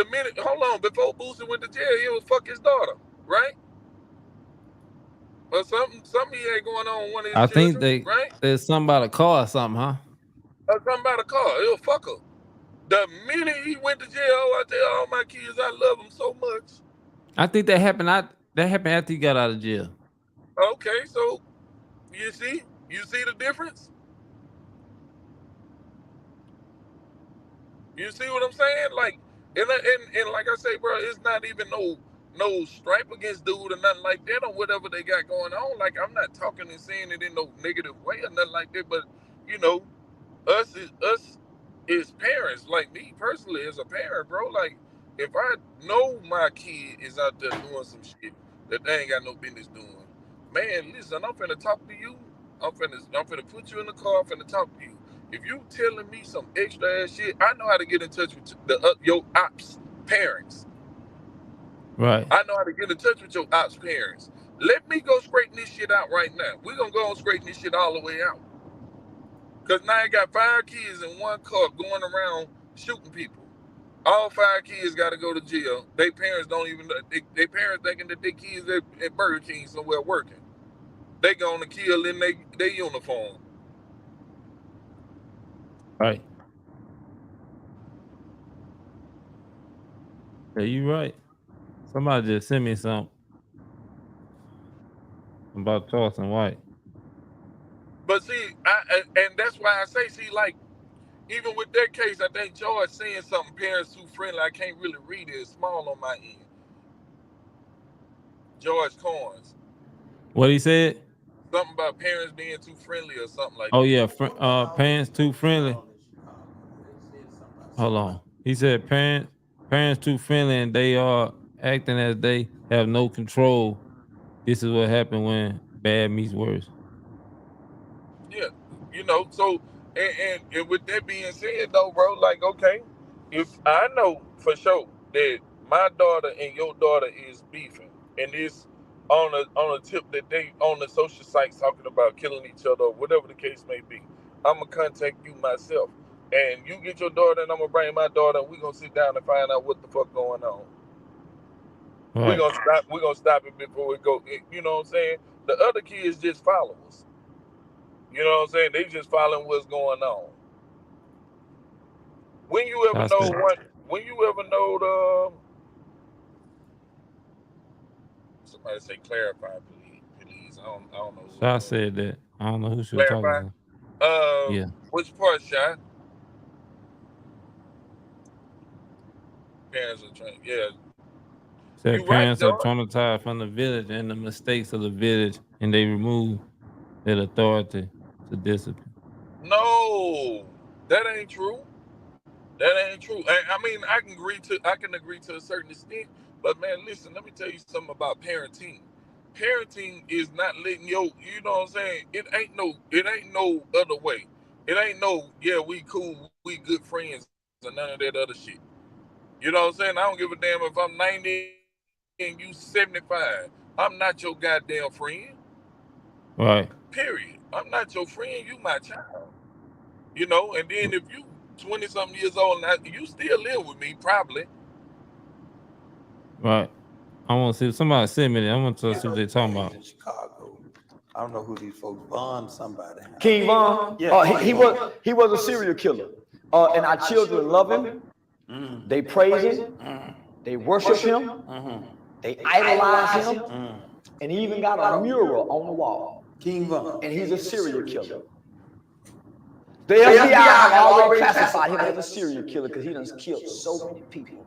minute, hold on, before Boosie went to jail, he was fuck his daughter, right? Or something he had going on with one of his children,
think
right?
there's something about a car or something, huh?
Or something about a car. He'll fuck her. The minute he went to jail, I tell all my kids I love them so much.
I think that happened after he got out of jail.
Okay, so you see the difference? You see what I'm saying? Like, and like I say, bro, it's not even no stripe against dude or nothing like that or whatever they got going on. Like, I'm not talking and saying it in no negative way or nothing like that, but us as parents, like me personally as a parent, bro, like if I know my kid is out there doing some shit that they ain't got no business doing, man, listen, I'm finna talk to you. I'm finna put you in the car. I'm finna talk to you. If you telling me some extra ass shit, I know how to get in touch with your ops parents.
Right.
I know how to get in touch with your ops parents. Let me go straighten this shit out right now. We're gonna go and straighten this shit all the way out. Cause now I got 5 kids in one car going around shooting people. All 5 kids gotta go to jail. Their parents don't even know. Their parents thinking that their kids at Burger King somewhere working. They gonna kill in their uniform.
Right. Yeah, you right. Somebody just sent me something about Charleston White.
But see, and that's why I say, see, like, even with that case, I think George saying something, parents too friendly. I can't really read it. It's small on my end. George Corns.
What he said?
Something about parents being too friendly or something like
Oh
that.
yeah, parents too friendly. Hold on. He said parents too friendly and they are acting as they have no control. This is what happened when bad meets worse.
Yeah, so and with that being said though, bro, like, okay, if I know for sure that my daughter and your daughter is beefing and it's on a tip that they on the social sites talking about killing each other or whatever the case may be, I'm gonna contact you myself. And you get your daughter and I'm gonna bring my daughter and we're gonna sit down and find out what the fuck going on.
Right.
We're gonna stop it before we go. You know what I'm saying? The other kids just followers. You know what I'm saying? They just following what's going on. When you ever know the somebody say clarify, please. I don't know.
So I said that. I don't know who she was talking
clarify.
to. Yeah.
Which part, Shy? parents are trained. Yeah,
Said
you right,
parents are
George.
traumatized from the village and the mistakes of the village, and they remove their authority to discipline.
No, that ain't true. That ain't true. I mean, I can agree to a certain extent, but man, listen, let me tell you something about parenting. Parenting is not letting you know what I'm saying? It ain't no other way. It ain't no, yeah, we cool, we good friends, and none of that other shit. You know what I'm saying? I don't give a damn if I'm 90 and you 75. I'm not your goddamn friend.
Right,
Period. I'm not your friend, you my child. You know, and then if you 20 something years old now, you still live with me, probably.
right. I want to see somebody send me that. I want to see what they talking about.
In Chicago. I don't know who these folks. Von somebody.
King Von,
Yeah.
he was a serial killer. And our children love him. They praise him. They worship him. They idolize him. And he even got a mural on the wall.
King Von.
And he's a serial killer. The FBI have already classified him as a serial killer because he done killed so many people.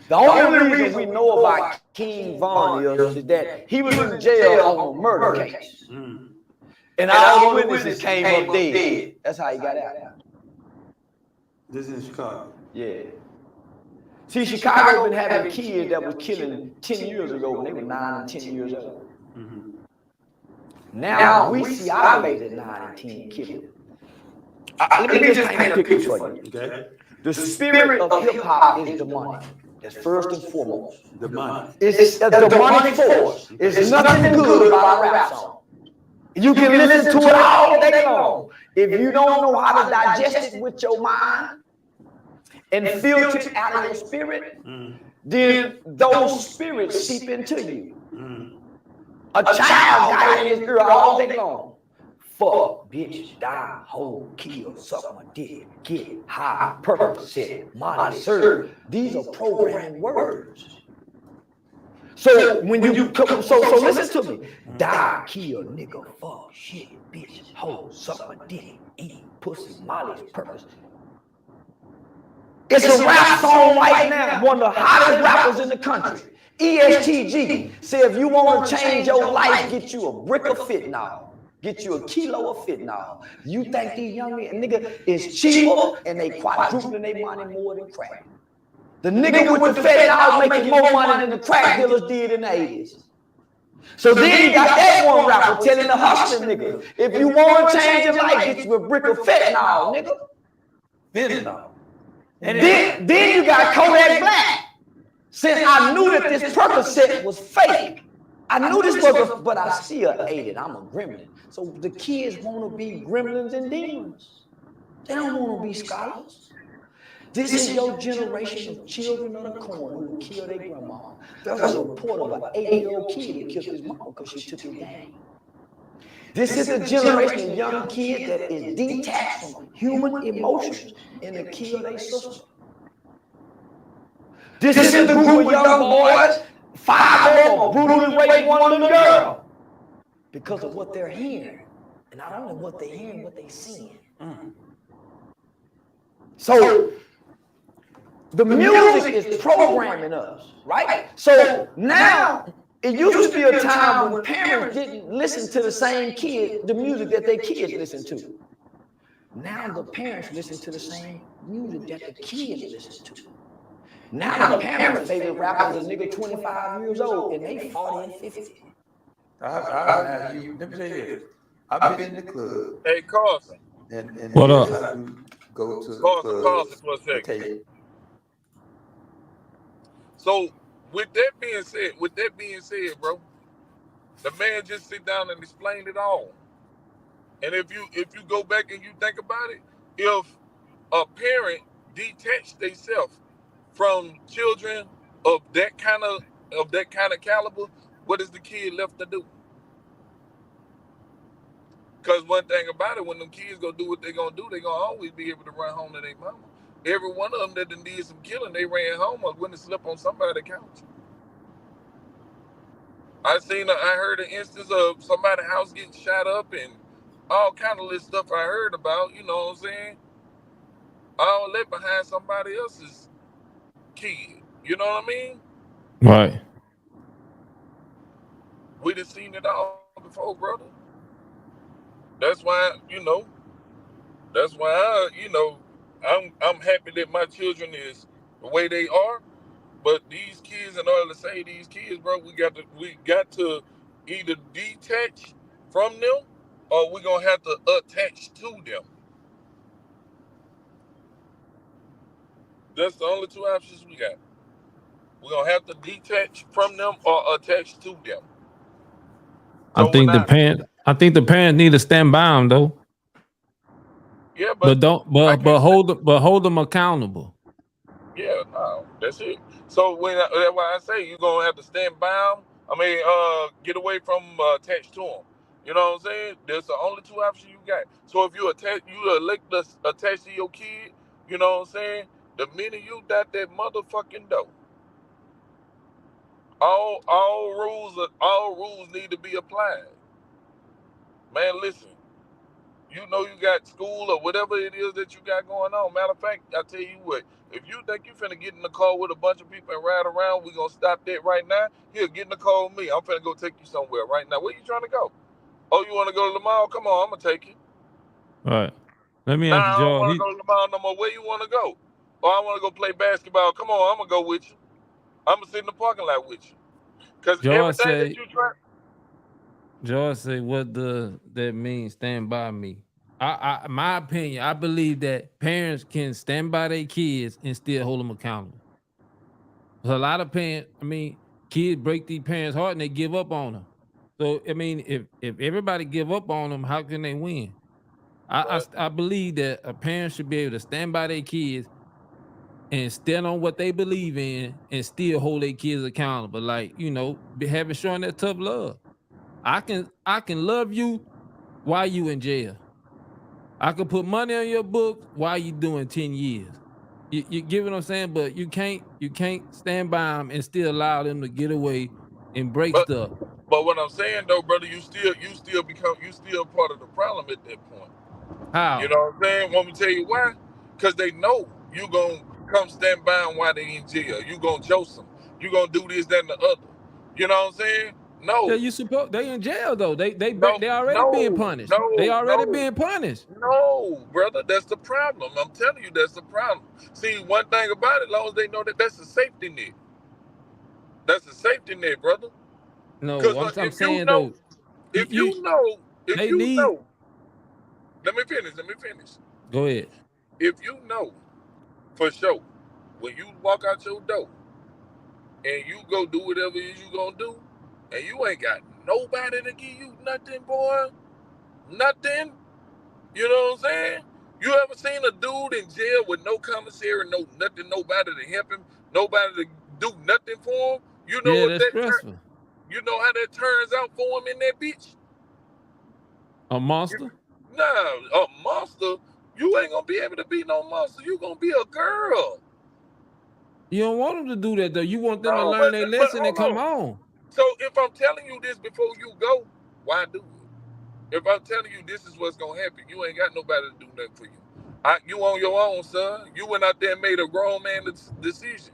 The only reason we know about King Von is that he was in jail on a murder case. And all the witnesses came up dead. That's how he got out.
This is in Chicago.
Yeah. See, Chicago been having kids that was killing 10 years ago when they were 9 and 10 years old. Now we see our babies at 9 and 10 killing. Let me just paint a picture for you.
Okay.
The spirit of hip hop is demonic. That's first and foremost.
Demonic.
It's a demonic force. It's nothing good about a rap song. You can listen to it all day long. If you don't know how to digest it with your mind and filter it out of your spirit, then those spirits seep into you. A child got in his ear all day long. Fuck, bitch, die, hoe, kill, suck my dick, get high, Percocet, Molly, serve. These are programmed words. So when you come, so listen to me. Die, kill, nigga, fuck, shit, bitch, hoe, suck my dick, eat pussy, Molly's purpose. It's a rap song right now, one of the hottest rappers in the country. ESTG said if you want to change your life, get you a brick of fentanyl. Get you a kilo of fentanyl. You think these young nigga is cheaper and they quadrupling their money more than crack. The nigga with the fentanyl making more money than the crack dealers did in the 80s. So then you got that one rapper telling the hustling nigga, if you want to change your life, get you a brick of fentanyl, nigga.
Fentanyl.
And then you got Kodak Black. Since I knew that this Percocet was fake, I knew this was, but I still ate it. I'm a gremlin. So the kids want to be gremlins and demons. They don't want to be scholars. This is your generation of children of the corn who killed their grandma. There was a report of an 8-year-old kid that killed his mama because she took his game. This is a generation of young kids that is detached from human emotions and they kill their sister. This is the group of young boys, 5 of them brutally raped one little girl because of what they're hearing. And not only what they're hearing, what they're seeing. So the music is programming us, right? So now it used to be a time when parents didn't listen to the same the music that their kids listen to. Now the parents listen to the same music that the kids listen to. Now the parents' favorite rapper is a nigga 25 years old and they 40 and 50.
Let me tell you this. I've been in the club.
Hey, Carson.
And
What up?
I do go to the
Carson
club.
for a second.
Okay.
So with that being said, bro, the man just sit down and explain it all. And if you go back and you think about it, if a parent detached themselves from children of that kind of caliber, what is the kid left to do? Because one thing about it, when them kids go do what they're gonna do, they're gonna always be able to run home to their mama. Every one of them that done did some killing, they ran home or went to sleep on somebody's couch. I heard an instance of somebody's house getting shot up and all kind of little stuff I heard about, you know what I'm saying? All that behind somebody else's kid. You know what I mean?
Right.
We done seen it all before, brother. That's why, that's why I'm happy that my children is the way they are. But these kids, in order to save these kids, bro, we got to either detach from them or we're gonna have to attach to them. That's the only two options we got. We're gonna have to detach from them or attach to them.
I
So when
think the parents need to stand by them though.
yeah,
But don't
I can't
hold them accountable.
yeah, no, that's it. So that's why I say you're gonna have to stand by them. Get away from attached to them. You know what I'm saying? There's the only two options you got. So if you elect to attach to your kid, you know what I'm saying? The minute you got that motherfucking dough, all rules need to be applied. Man, listen. You know you got school or whatever it is that you got going on. Matter of fact, I tell you what, if you think you finna get in the car with a bunch of people and ride around, we gonna stop that right now. Here, get in the car with me. I'm finna go take you somewhere right now. Where you trying to go? Oh, you wanna go to the mall? Come on, I'm gonna take you.
Right. Let me
Nah,
answer
I don't
Joe.
wanna go to the mall no more. Where you wanna go? Oh, I wanna go play basketball. Come on, I'm gonna go with you. I'm gonna sit in the parking lot with you. Cause
George
everything that
say,
you try.
what does that mean? Stand by me. My opinion, I believe that parents can stand by their kids and still hold them accountable. A lot of parents, kids break these parents' heart and they give up on them. So if everybody give up on them, how can they win? I believe that a parent should be able to stand by their kids and stand on what they believe in and still hold their kids accountable. Like, having showing that tough love. I can love you while you in jail. I could put money on your books while you doing 10 years. You get what I'm saying? But you can't stand by them and still allow them to get away and break
But
stuff.
but what I'm saying though, brother, you still part of the problem at that point. You
How?
know what I'm saying? Want me to tell you why? Because they know you gonna come stand by them while they in jail. You gonna joke them. You gonna do this, that, and the other. You know what I'm saying?
Yeah,
No,
they in jail though.
no,
They already being
no,
punished. They
no,
already
no,
being punished.
no, brother. That's the problem. I'm telling you, that's the problem. See, one thing about it, as long as they know that's a safety net. That's a safety net, brother. Because
No, I'm
if you
saying
know,
though,
if you know, if
they
you
need
know, let me finish.
go ahead.
If you know for sure, when you walk out your door and you go do whatever it is you gonna do, and you ain't got nobody to give you nothing, boy, nothing. You know what I'm saying? You ever seen a dude in jail with no commissary, no nothing, nobody to help him, nobody to do nothing for him? You know
Yeah,
what
that's stressful.
you know how that turns out for him in that bitch?
A monster?
Nah, a monster. You ain't gonna be able to be no monster. You gonna be a girl.
You don't want them to do that though. You want them to
No,
learn their
but
lesson and
hold
come
on.
on.
So if I'm telling you this before you go, why do it? If I'm telling you this is what's gonna happen, you ain't got nobody to do nothing for you. You on your own, son. You went out there and made a grown man decision.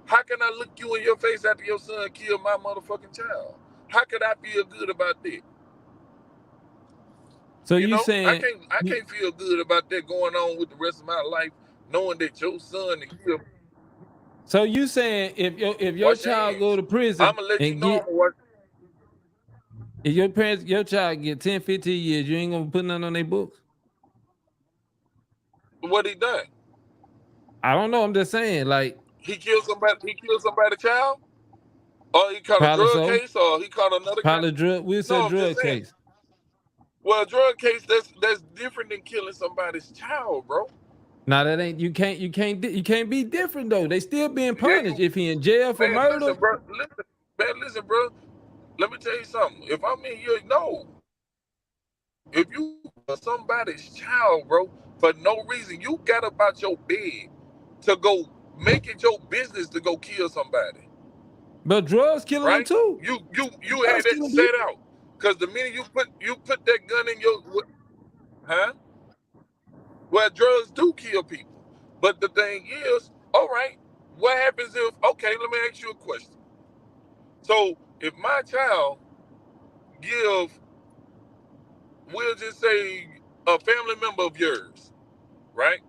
How can I look you in your face after your son killed my motherfucking child? How could I feel good about that?
So
You
you
know, I
saying
can't feel good about that going on with the rest of my life, knowing that your son killed.
so you saying if your
Wash your
child go
hands.
to prison
I'ma let you
and
know
get
I'm what.
if your child get 10, 15 years, you ain't gonna put nothing on their books?
What he done?
I don't know. I'm just saying, like,
He killed somebody. He killed somebody's child, or he caught a
probably
drug
so.
case, or he caught another guy.
Probably drug. We'll say
No, I'm just
drug
saying.
case.
Well, a drug case that's different than killing somebody's child, bro.
Now that ain't you can't be different though. They still being
Yeah,
punished. If he in jail for
man.
murder,
Listen, bro. Listen, bro. Let me tell you something. If I'm in here, no. If you somebody's child, bro, for no reason, you got up out your bed to go make it your business to go kill somebody,
but drugs killing them
right?
too.
You had
Drugs
that
killing
set
people.
out, because the minute you put that gun in your, huh? Well, drugs do kill people, but the thing is, all right, what happens if, okay, let me ask you a question. So if my child give, we'll just say a family member of yours, right?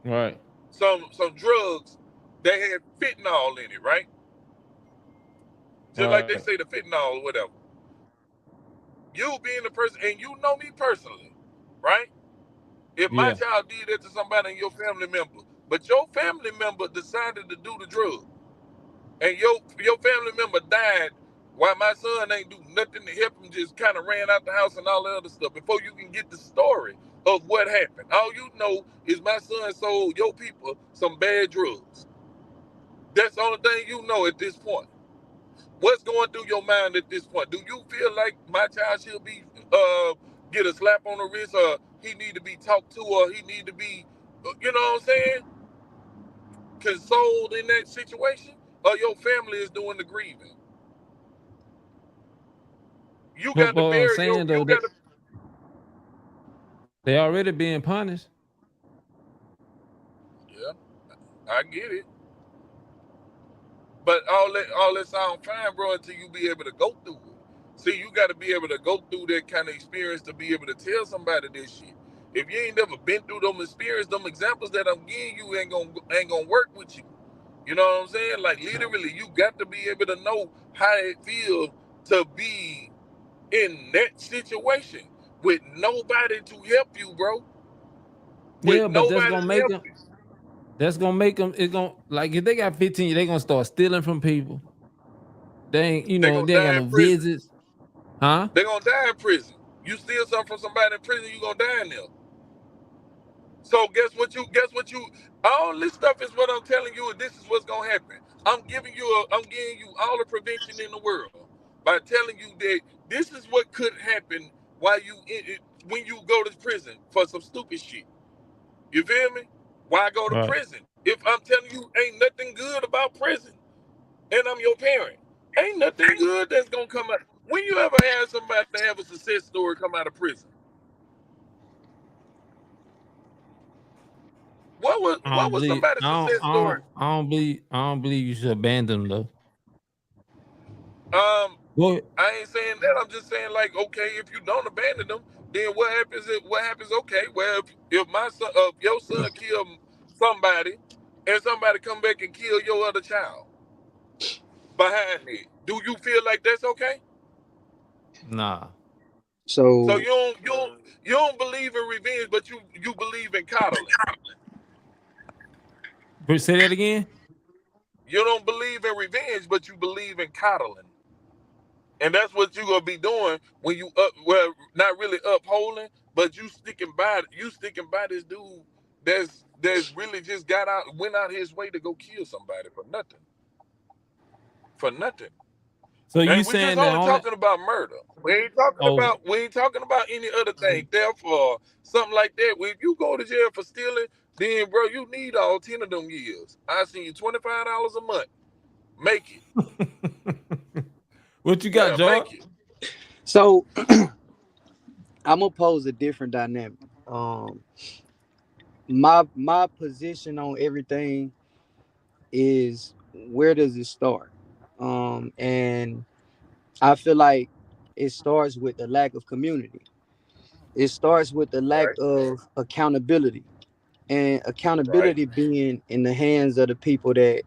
Right.
Some drugs that had fentanyl in it, right? Just like they
Right.
say the fentanyl or whatever. You being the person, and you know me personally, right? If my
Yeah.
child did that to somebody in your family member, but your family member decided to do the drug, and your family member died while my son ain't do nothing to help him, just kind of ran out the house and all the other stuff, before you can get the story of what happened. All you know is my son sold your people some bad drugs. That's the only thing you know at this point. What's going through your mind at this point? Do you feel like my child should be get a slap on the wrist, or he need to be talked to, or he need to be, you know what I'm saying, consoled in that situation, or your family is doing the grieving? You got to
But I'm
bury your,
saying though,
you got to,
they already being punished.
yeah, I get it. But all that sound fine, bro, until you be able to go through it. See, you got to be able to go through that kind of experience to be able to tell somebody this shit. If you ain't never been through them experiences, them examples that I'm giving you ain't gonna work with you. You know what I'm saying? Like, literally, you got to be able to know how it feels to be in that situation with nobody to help you, bro. With
Yeah, but that's
nobody
gonna
to
make
help
them.
you.
That's gonna make them. It's gonna, like, if they got 15, they gonna start stealing from people. They ain't,
They gonna
they ain't got
die
no
in prison.
visits, huh?
They gonna die in prison. You steal something from somebody in prison, you gonna die in there. So guess what you all this stuff is what I'm telling you, and this is what's gonna happen. I'm giving you all the prevention in the world by telling you that this is what could happen while when you go to prison for some stupid shit. You feel me? Why go to
Right.
prison? If I'm telling you ain't nothing good about prison, and I'm your parent, ain't nothing good that's gonna come out. When you ever had somebody have a success story come out of prison?
I
What
don't
was
believe.
somebody's success story?
I don't believe you should abandon them though.
Um,
Go ahead.
I ain't saying that. I'm just saying, like, okay, if you don't abandon them, then what happens? What happens? Okay, well, if my son, your son killed somebody, and somebody come back and kill your other child behind it, do you feel like that's okay?
Nah.
So
So
you don't believe in revenge, but you believe in coddling.
Say that again.
You don't believe in revenge, but you believe in coddling. And that's what you gonna be doing when you not really upholding, but you sticking by this dude that's really just went out his way to go kill somebody for nothing. For nothing.
So you
And we just
saying that
only
only?
talking about murder.
Oh,
We ain't talking about any other thing, theft or something like that. If you go to jail for stealing, then bro, you need all 10 of them years. I send you $25 a month. Make it.
what you got,
Yeah,
George?
make it.
so I'm gonna pose a different dynamic. Um, my position on everything is, where does it start? And I feel like it starts with the lack of community. It starts with the lack
Right.
of accountability, and
Right.
accountability being in the hands of the people that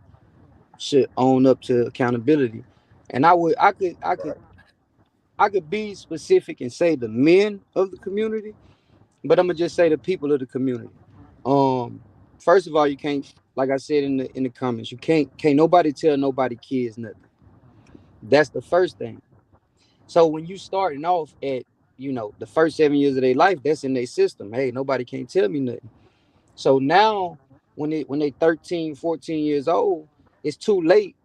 should own up to accountability. And
Right.
I could be specific and say the men of the community, but I'm gonna just say the people of the community. Um, First of all, you can't, like I said in the comments, you can't nobody tell nobody kids nothing. That's the first thing. So when you starting off at, the first 7 years of their life, that's in their system. Hey, nobody can't tell me nothing. So now when they 13, 14 years old, it's too late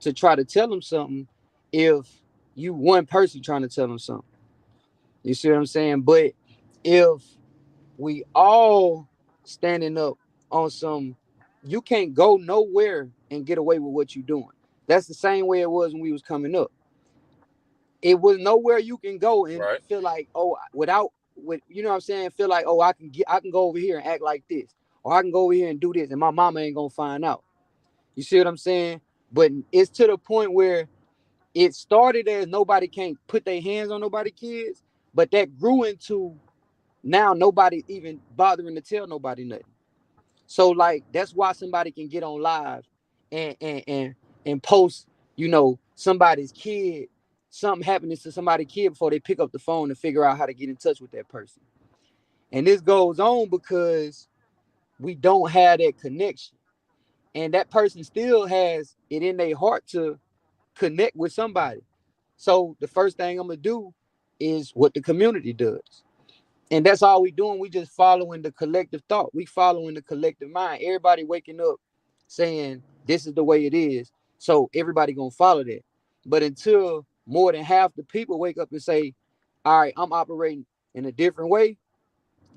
to try to tell them something if you one person trying to tell them something. You see what I'm saying? But if we all standing up on some, you can't go nowhere and get away with what you're doing. That's the same way it was when we was coming up. It was nowhere you can go and
Right.
feel like, oh, with you know what I'm saying, feel like, oh, I can go over here and act like this, or I can go over here and do this and my mama ain't gonna find out. You see what I'm saying? But it's to the point where it started as nobody can't put their hands on nobody kids, but that grew into now nobody even bothering to tell nobody nothing. So like that's why somebody can get on live and post, somebody's kid, something happening to somebody's kid before they pick up the phone to figure out how to get in touch with that person. And this goes on because we don't have that connection. And that person still has it in their heart to connect with somebody. So the first thing I'm gonna do is what the community does. And that's all we doing. We just following the collective thought. We following the collective mind. Everybody waking up saying this is the way it is. So everybody gonna follow that. But until more than half the people wake up and say, all right, I'm operating in a different way,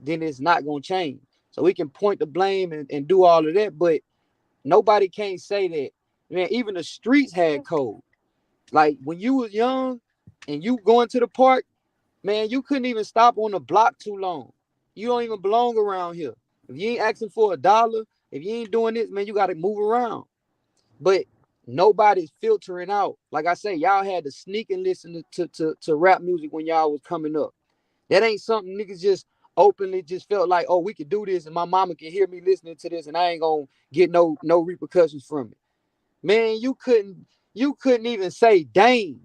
then it's not gonna change. So we can point the blame and do all of that, but nobody can't say that. Man, even the streets had code. Like when you was young and you going to the park, man, you couldn't even stop on the block too long. You don't even belong around here. If you ain't asking for $1, if you ain't doing this, man, you got to move around. But nobody's filtering out. Like I say, y'all had to sneak and listen to rap music when y'all was coming up. That ain't something niggas just openly just felt like, oh, we could do this and my mama can hear me listening to this and I ain't gonna get no repercussions from it. Man, you couldn't even say dang.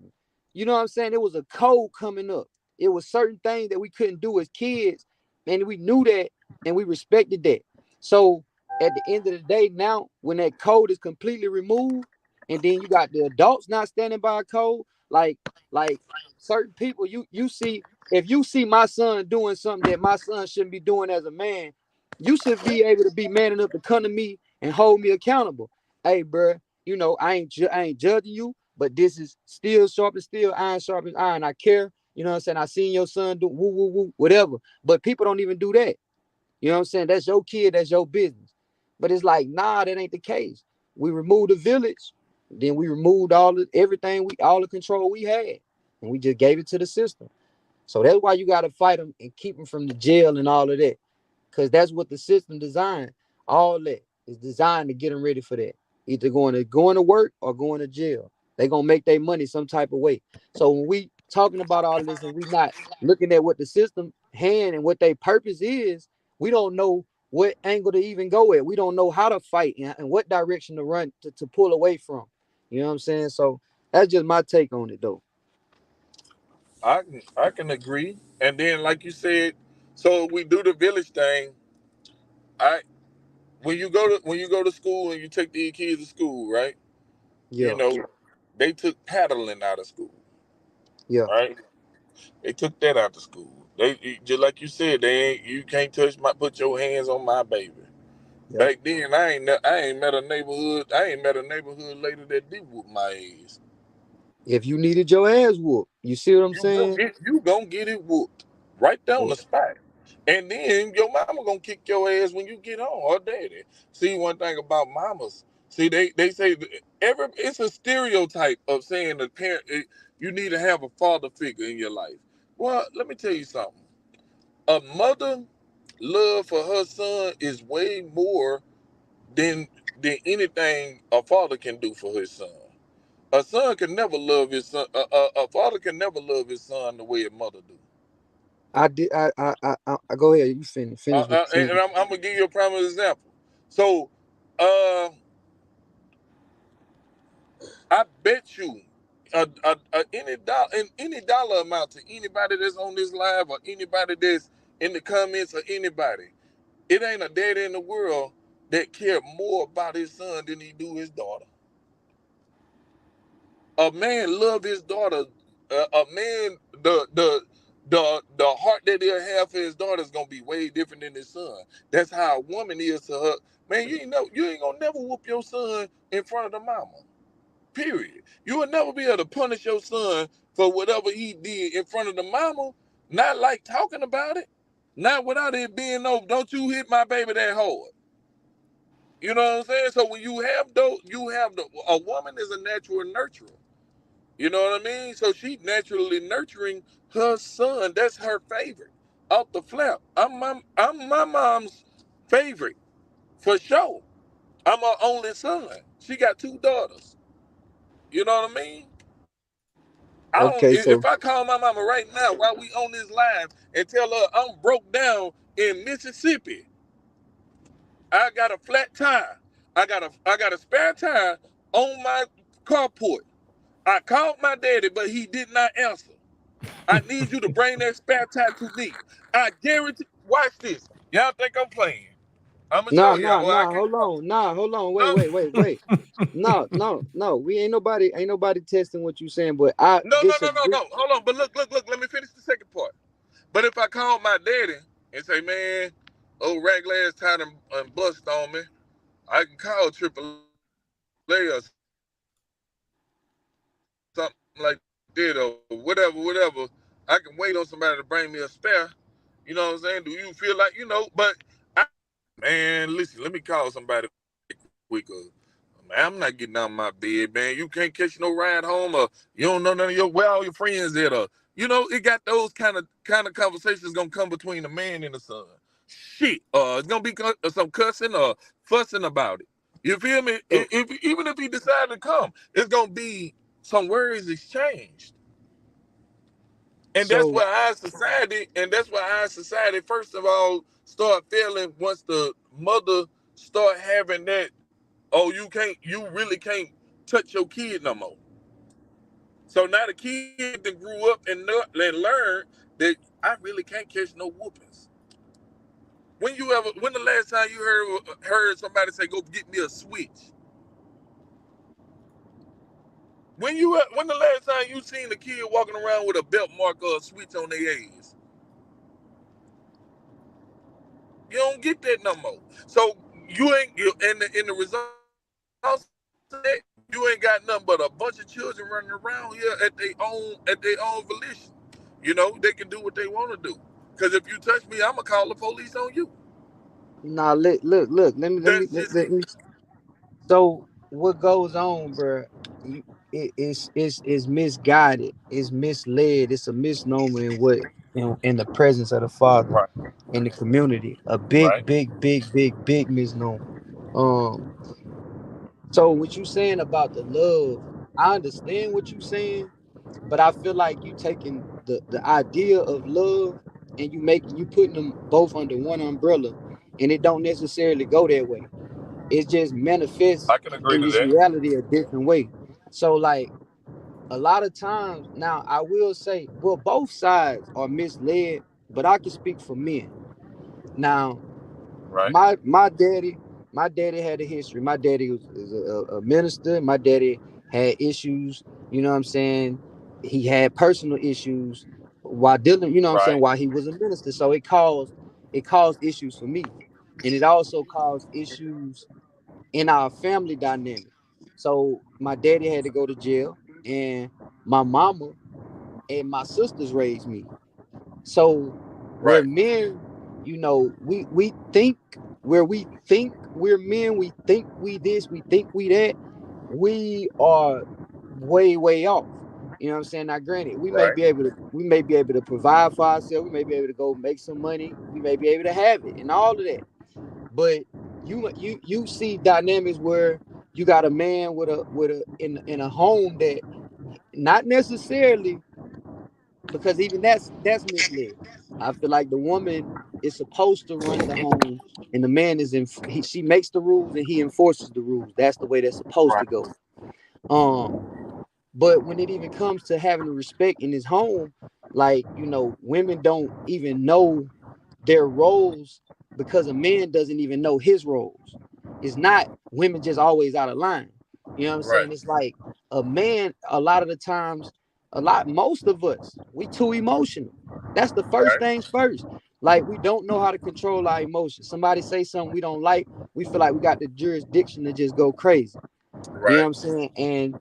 You know what I'm saying? It was a code coming up. It was certain things that we couldn't do as kids, and we knew that and we respected that. So at the end of the day, now when that code is completely removed, and then you got the adults not standing by a code, like certain people, you see, if you see my son doing something that my son shouldn't be doing as a man, you should be able to be man enough to come to me and hold me accountable. Hey, bro, I ain't judging you, but this is still sharp as steel, iron sharp as iron. I care. You know what I'm saying? I seen your son do woo, woo, woo, whatever. But people don't even do that. You know what I'm saying? That's your kid. That's your business. But it's like, nah, that ain't the case. We removed the village. Then we removed all the control we had. And we just gave it to the system. So that's why you got to fight them and keep them from the jail and all of that. Because that's what the system designed. All that is designed to get them ready for that. Either going to work or going to jail. They're going to make their money some type of way. So when we talking about all of this and we not looking at what the system hand and what their purpose is, we don't know what angle to even go at. We don't know how to fight and what direction to run to pull away from. You know what I'm saying? So that's just my take on it, though.
I can agree. And then, like you said, so we do the village thing. I when you go to school and you take these kids to school, right? You
Yeah,
know, they took paddling out of school,
yeah,
right? They took that out of school. They just like you said, you can't put your hands on my baby.
yeah.
Back then, I ain't met a neighborhood lady that did whoop my ass.
If you needed your ass whooped, you see what I'm saying?
You gonna get it whooped right there on
So
the spot. And then your mama gonna kick your ass when you get home, or daddy. See, one thing about mamas, see they say it's a stereotype of saying the parent you need to have a father figure in your life. Well, let me tell you something. A mother love for her son is way more than anything a father can do for his son. A son can never love his son. A father can never love his son the way a mother do.
I did. I go ahead. You finish with finish.
And I'm gonna give you a prime example. So, uh, I bet you, any dollar amount to anybody that's on this live or anybody that's in the comments or anybody, it ain't a daddy in the world that care more about his son than he do his daughter. A man love his daughter. A man, the heart that he'll have for his daughter is gonna be way different than his son. That's how a woman is to her. Man, you ain't gonna never whoop your son in front of the mama. Period. You will never be able to punish your son for whatever he did in front of the mama. Not like talking about it. Not without it being no. Don't you hit my baby that hard. You know what I'm saying? So when you have those, a woman is a natural nurturer. You know what I mean? So she naturally nurturing her son. That's her favorite. Off the flap. I'm my mom's favorite for sure. I'm her only son. She got 2 daughters. You know what I mean?
Okay, so
If I call my mama right now while we on this live and tell her I'm broke down in Mississippi, I got a flat tire, I got a spare tire on my carport. I called my daddy, but he did not answer. I need you to bring that spare tire to me. I guarantee. Watch this. Y'all think I'm playing? I'm gonna show y'all. Well, I can.
hold on,
No,
wait. No. We ain't nobody testing what you saying, but I
no.
disagree.
Hold on. But look. Let me finish the second part. But if I call my daddy and say, man, old raglass tied and bust on me, I can call AAA or something like that or whatever. I can wait on somebody to bring me a spare. You know what I'm saying? Do you feel like, but man, listen, let me call somebody quick. Man, I'm not getting out of my bed, man. You can't catch no ride home, or you don't know none of where all your friends at, or it got those kind of conversations gonna come between the man and the son. Shit, it's gonna be some cussing or fussing about it. You feel me? Even if he decided to come, it's gonna be some words exchanged. And that's
So
why our society, first of all, start failing once the mother start having that, oh, you really can't touch your kid no more. So now the kid that grew up and learned that I really can't catch no whoopings. When the last time you heard somebody say, go get me a switch? When the last time you seen a kid walking around with a belt mark or a switch on their ass? You don't get that no more. So in the results of that, you ain't got nothing but a bunch of children running around here at their own volition. They can do what they want to do. Because if you touch me, I'm gonna call the police on you.
now look. Let
That's just
me. So what goes on, bro? It's misguided. It's misled. It's a misnomer in the presence of the Father
right,
in the community. A
right.
big misnomer. Um. So what you saying about the love, I understand what you saying, but I feel like you taking the idea of love and you putting them both under one umbrella, and it don't necessarily go that way. It just manifests
I can agree
in
to
this
that.
reality a different way. So like a lot of times now I will say, well, both sides are misled, but I can speak for men. Now,
Right,
my daddy had a history. My daddy is a minister. My daddy had issues, you know what I'm saying? He had personal issues while dealing, you know what I'm saying,
right,
while he was a minister. So it caused issues for me. And it also caused issues in our family dynamic. So my daddy had to go to jail, and my mama and my sisters raised me. So where
right,
men, we think where we think we're men, we think we this, we think we that, we are way off. You know what I'm saying? Now, granted,
right,
we may be able to provide for ourselves, we may be able to go make some money, we may be able to have it and all of that. But you see dynamics where you got a man in a home that not necessarily, because even that's misled. I feel like the woman is supposed to run the home, and the man she makes the rules and he enforces the rules. That's the way that's supposed to
right,
go. Um, but when it even comes to having the respect in his home, like women don't even know their roles because a man doesn't even know his roles. It's not women just always out of line. You know what I'm
right,
saying? It's like a man, a lot of the times, most of us, we too emotional. That's the first
right,
things first. Like we don't know how to control our emotions. Somebody say something we don't like, we feel like we got the jurisdiction to just go crazy. You know what
right,
I'm saying? And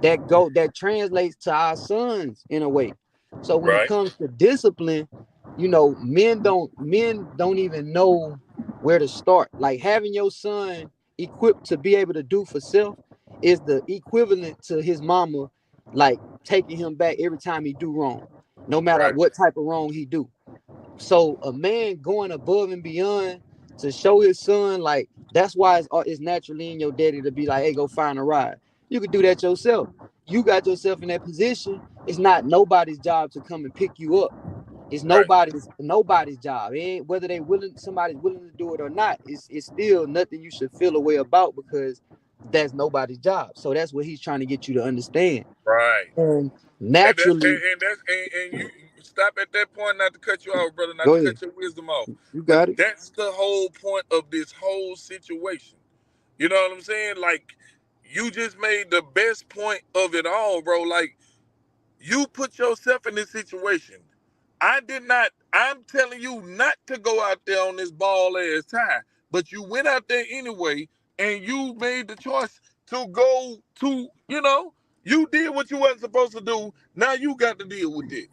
that translates to our sons in a way. So when it
right,
comes to discipline, men don't even know where to start. Like having your son equipped to be able to do for self is the equivalent to his mama like taking him back every time he do wrong, no matter
right,
what type of wrong he do. So a man going above and beyond to show his son, like that's why it's naturally in your daddy to be like, hey, go find a ride. You could do that yourself. You got yourself in that position. It's not nobody's job to come and pick you up. It's
Right.
nobody's job. It ain't whether somebody's willing to do it or not. It's still nothing you should feel a way about, because that's nobody's job. So that's what he's trying to get you to understand.
Right.
And
And that's
naturally,
and you stop at that point, not to cut you off, brother, not
go
to
ahead.
cut your wisdom off.
You
But
got it.
that's the whole point of this whole situation. You know what I'm saying? Like, you just made the best point of it all, bro. Like, you put yourself in this situation. I did not. I'm telling you not to go out there on this ball ass tie, but you went out there anyway, and you made the choice to go to. You did what you wasn't supposed to do. Now you got to deal with it.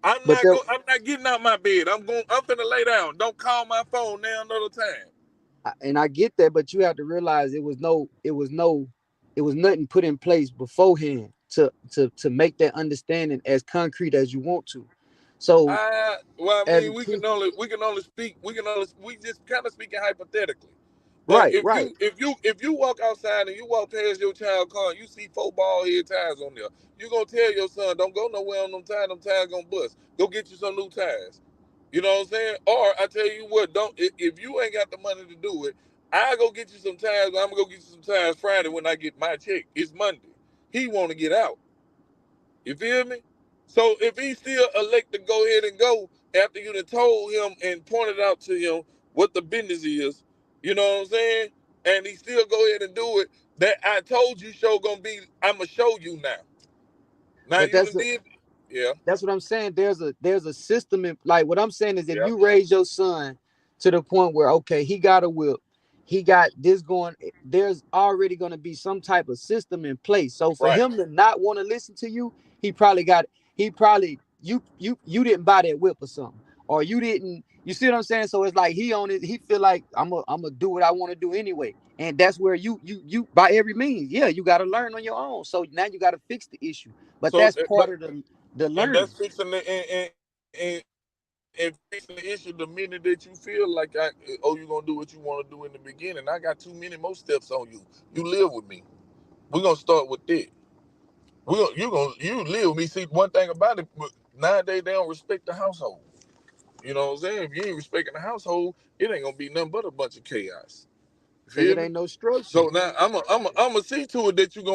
I'm
But
I'm not getting out my bed. I'm finna lay down. Don't call my phone now another time.
and I get that, but you have to realize it was nothing put in place beforehand to make that understanding as concrete as you want to. So
Well, I
as a
mean, we
kid,
can only speak. We just kind of speaking hypothetically. But
right, right.
if you walk outside and you walk past your child car and you see 4 ball head tires on there, you gonna tell your son, don't go nowhere on them tires. Them tires gonna bust. Go get you some new tires. You know what I'm saying? Or I tell you what, don't if you ain't got the money to do it, I go get you some tires. But I'm gonna go get you some tires Friday when I get my check. It's Monday. He want to get out. You feel me? So if he still elect to go ahead and go after you done told him and pointed out to him what the business is, you know what I'm saying? And he still go ahead and do it, that I told you show gonna be, I'ma show you now. Now
But
you done did, yeah,
that's what I'm saying. There's a system in, like, what I'm saying is, if
yeah,
you raise your son to the point where, okay, he got a whip, he got this going, there's already going to be some type of system in place. So for
right.
him to not want to listen to you, you didn't buy that whip or something, or you see what I'm saying? So it's like he feel like I'm gonna do what I want to do anyway. And that's where you by every means, yeah, you got to learn on your own. So now you got to fix the issue. But
So,
that's part of the
and
learning.
that's fixing the, and fixing the issue the minute that you feel like you're gonna do what you want to do in the beginning. I got too many more steps on you. You live with me. We're gonna start with that. You live with me. See, one thing about it, nowadays they don't respect the household. You know what I'm saying? If you ain't respecting the household, it ain't gonna be nothing but a bunch of chaos. You
Because
feel
it
me?
ain't no structure.
So now I'm see to it that you're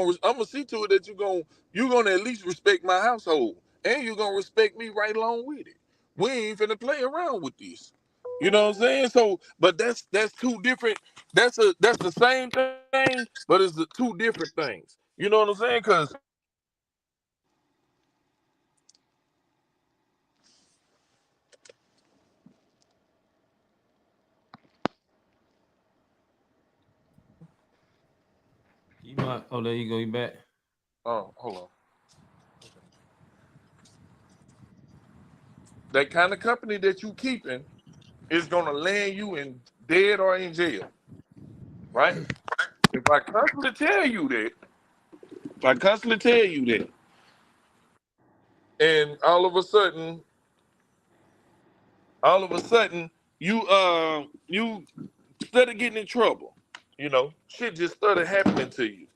gonna at least respect my household, and you're gonna respect me right along with it. We ain't finna play around with this. You know what I'm saying? So, but that's two different. That's the same thing, but it's the two different things. You know what I'm saying? Because
You might. Oh, there you go. You back.
oh, hold on. That kind of company that you keeping is gonna land you in dead or in jail, right? If I constantly tell you that, and all of a sudden, you started getting in trouble, shit just started happening to you.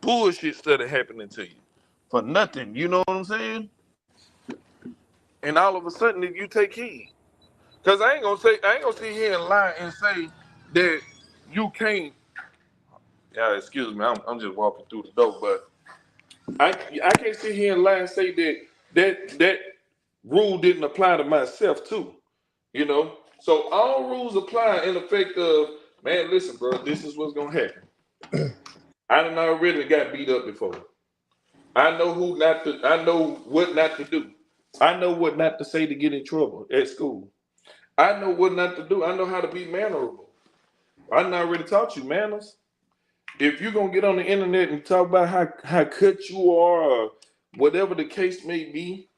Bullshit started happening to you for nothing. You know what I'm saying? And all of a sudden, you take heed. Cause I ain't gonna sit here and lie and say that you can't. Yeah, excuse me, I'm just walking through the door, but I can't sit here and lie and say that rule didn't apply to myself too. So all rules apply in effect of, man, listen, bro, this is what's gonna happen. I done already got beat up before. I know I know what not to do. I know what not to say to get in trouble at school. I know what not to do. I know how to be mannerable. I done already taught you manners. If you're gonna get on the internet and talk about how cut you are, or whatever the case may be,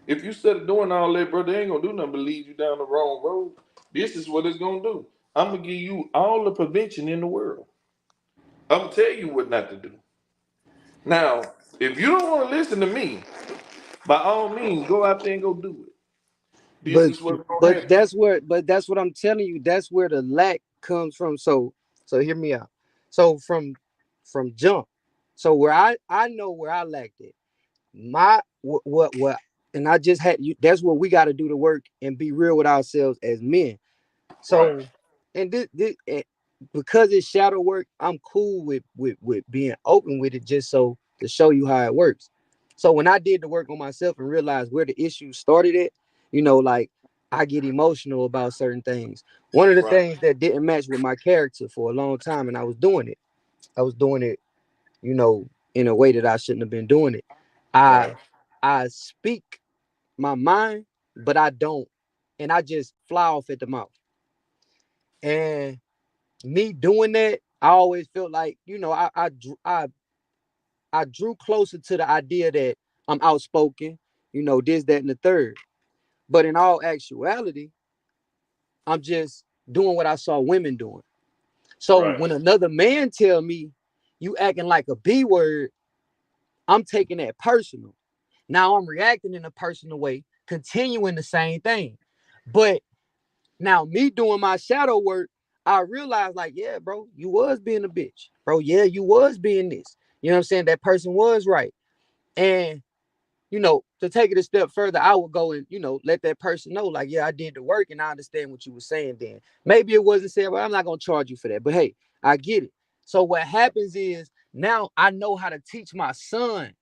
if you started doing all that, bro, they ain't gonna do nothing but lead you down the wrong road. This is what it's gonna do. I'm gonna give you all the prevention in the world. I'm gonna tell you what not to do. Now, if you don't want to listen to me, by all means, go out there and go do it. This
But
is what's gonna
but
happen.
that's what I'm telling you. That's where the lack comes from. So hear me out. So from jump. So where I know where I lacked it. My what and I just had you. That's what we got to do the work and be real with ourselves as men.
Right.
So and because it's shadow work, I'm cool with being open with it just so to show you how it works. So when I did the work on myself and realized where the issue started at, like I get emotional about certain things. One of the
Right.
things that didn't match with my character for a long time, and I was doing it. I was doing it, in a way that I shouldn't have been doing it. I
Right.
I speak my mind, but I don't, and I just fly off at the mouth. And me doing that, I always felt like, I drew closer to the idea that I'm outspoken, this, that, and the third. But in all actuality, I'm just doing what I saw women doing. So
Right.
when another man tell me you acting like a B word, I'm taking that personal. Now I'm reacting in a personal way, continuing the same thing. But now me doing my shadow work, I realized like, yeah, bro, you was being a bitch. Bro, yeah, you was being this. You know what I'm saying? That person was right. And, to take it a step further, I would go and, let that person know, like, yeah, I did the work and I understand what you were saying then. Maybe it wasn't said, well, I'm not going to charge you for that. But hey, I get it. So what happens is now I know how to teach my son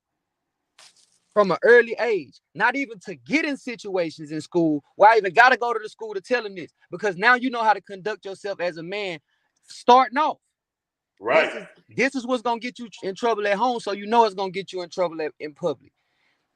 from an early age, not even to get in situations in school where I even got to go to the school to tell him this, because now you know how to conduct yourself as a man starting off.
Right.
This is what's going to get you in trouble at home, so you know it's going to get you in trouble in public.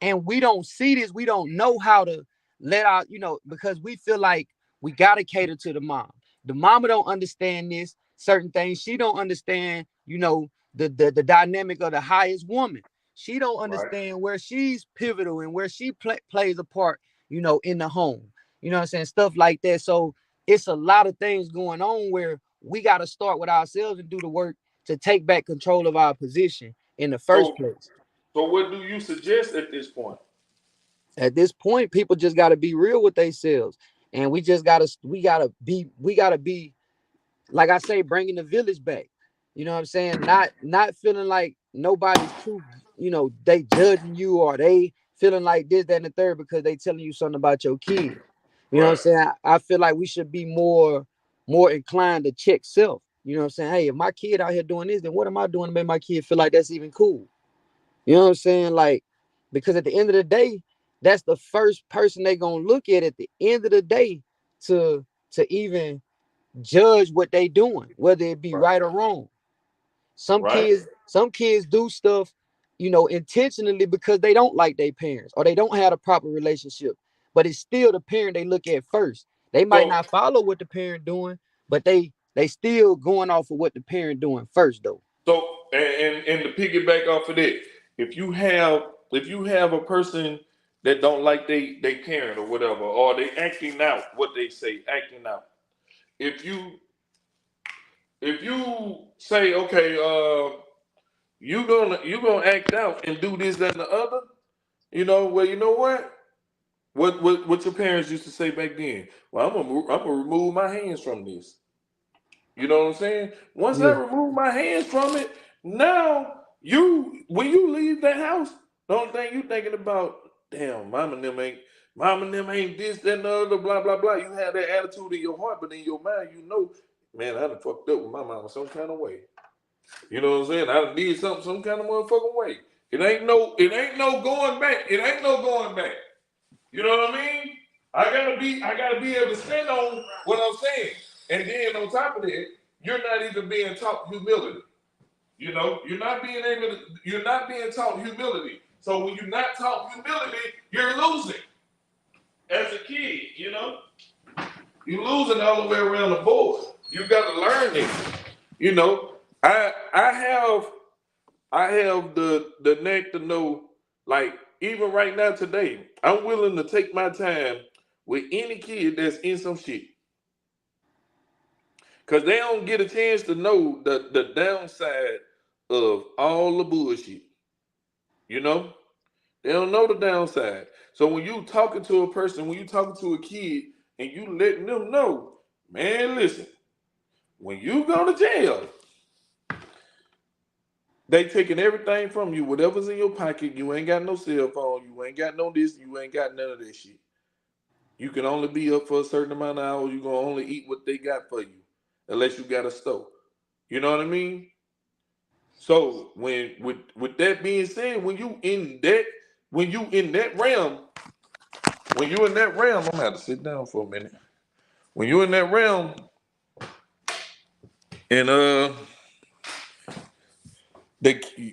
And we don't see this. We don't know how to let out, because we feel like we got to cater to the mom. The mama don't understand this certain things. She don't understand, the dynamic of the highest woman. She don't
Right.
understand where she's pivotal and where she plays a part, in the home. You know what I'm saying? Stuff like that. So it's a lot of things going on where we got to start with ourselves and do the work to take back control of our position in the first
So
place.
so what do you suggest at this point?
At this point, people just got to be real with themselves, and we gotta be, like I say, bringing the village back. You know what I'm saying? Not feeling like nobody's too, they judging you, or they feeling like this, that, and the third because they telling you something about your kid. You know what I'm
Right.
saying? I feel like we should be more inclined to check self. You know what I'm saying? Hey, if my kid out here doing this, then what am I doing to make my kid feel like that's even cool? You know what I'm saying? Like, because at the end of the day, that's the first person they gonna look at the end of the day to even judge what they doing, whether it be
Right.
right or wrong. Some
Right.
kids, some kids do stuff, intentionally because they don't like their parents or they don't have a proper relationship. But it's still the parent they look at first. They might
So
not follow what the parent doing, but they still going off of what the parent doing first though.
so and to piggyback off of that, if you have a person that don't like they parent or whatever, or they acting out what they say, acting out. If you say, okay, you gonna act out and do this, that, and the other, well, you know what? What your parents used to say back then? Well, I'm gonna remove my hands from this. You know what I'm saying? Once I
Yeah.
remove my hands from it, now when you leave that house, the only thing you thinking about, damn, mama and them ain't this, that, and the other, blah, blah, blah. You have that attitude in your heart, but in your mind, man, I done fucked up with my mama some kind of way. You know what I'm saying? I done did something some kind of motherfucking way. It ain't no going back. It ain't no going back. You know what I mean? I gotta be able to stand on what I'm saying. And then on top of that, you're not even being taught humility. You're not being taught humility. So when you're not taught humility, you're losing as a kid, You're losing all the way around the board. You gotta learn this. You know, I have the neck to know, like, even right now today, I'm willing to take my time with any kid that's in some shit. Cause they don't get a chance to know the downside of all the bullshit. You know? They don't know the downside. So when you talking to a person, when you talking to a kid, and you letting them know, man, listen, when you go to jail, they taking everything from you. Whatever's in your pocket, you ain't got no cell phone, you ain't got no this, you ain't got none of this shit. You can only be up for a certain amount of hours. You're gonna only eat what they got for you, unless you got a stove. You know what I mean? So with that being said, when you in that realm, I'm gonna have to sit down for a minute. When you in that realm, and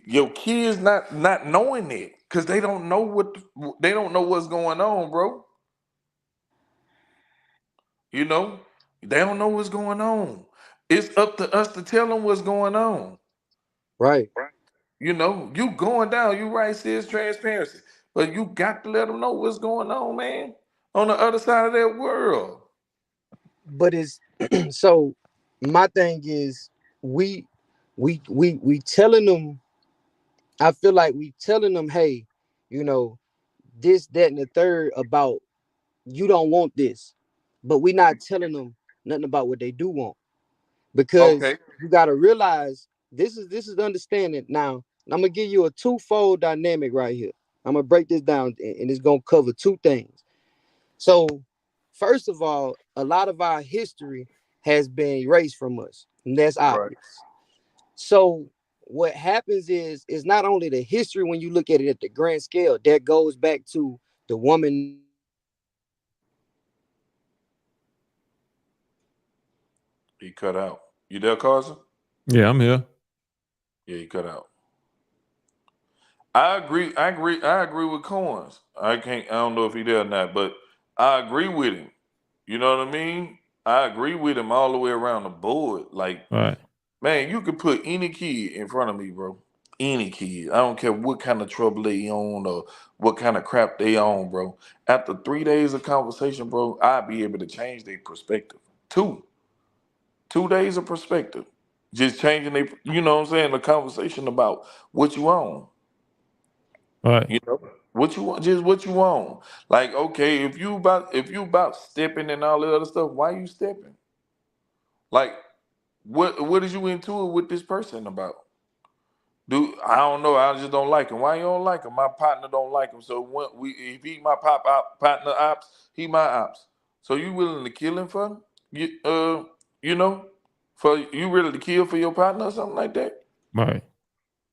your kids not knowing it, because they don't know what's going on, bro. You know, they don't know what's going on. It's up to us to tell them what's going on.
Right.
You know, you going down. You right, sis, transparency, but you got to let them know what's going on, man, on the other side of that world.
But it's so my thing is we telling them, I feel like we telling them, hey, you know, this, that, and the third about you don't want this, but we not telling them nothing about what they do want. Because
Okay.
you gotta realize this is the understanding. Now, I'm gonna give you a twofold dynamic right here. I'm gonna break this down and it's gonna cover two things. So, first of all, a lot of our history has been erased from us, and that's
Right.
obvious. So, what happens is not only the history when you look at it at the grand scale, that goes back to the woman.
He cut out. You there, Carson?
Yeah, I'm here.
Yeah, he cut out. I agree with Coins. I don't know if he there or not, but I agree with him. You know what I mean? I agree with him all the way around the board. Like,
Right.
man, you could put any kid in front of me, bro. Any kid. I don't care what kind of trouble they on or what kind of crap they on, bro. After 3 days of conversation, bro, I'll be able to change their perspective. 2 days of perspective. Just changing their, you know what I'm saying, the conversation about what you on.
Right.
You know, what you want, just what you want. Like, okay, if you about stepping and all the other stuff, why you stepping? Like, what is you into it with this person about? I don't know. I just don't like him. Why you don't like him? My partner don't like him. So if he my partner ops, he my ops. So you willing to kill him for him? You know, for you ready to kill for your partner or something like that?
Right.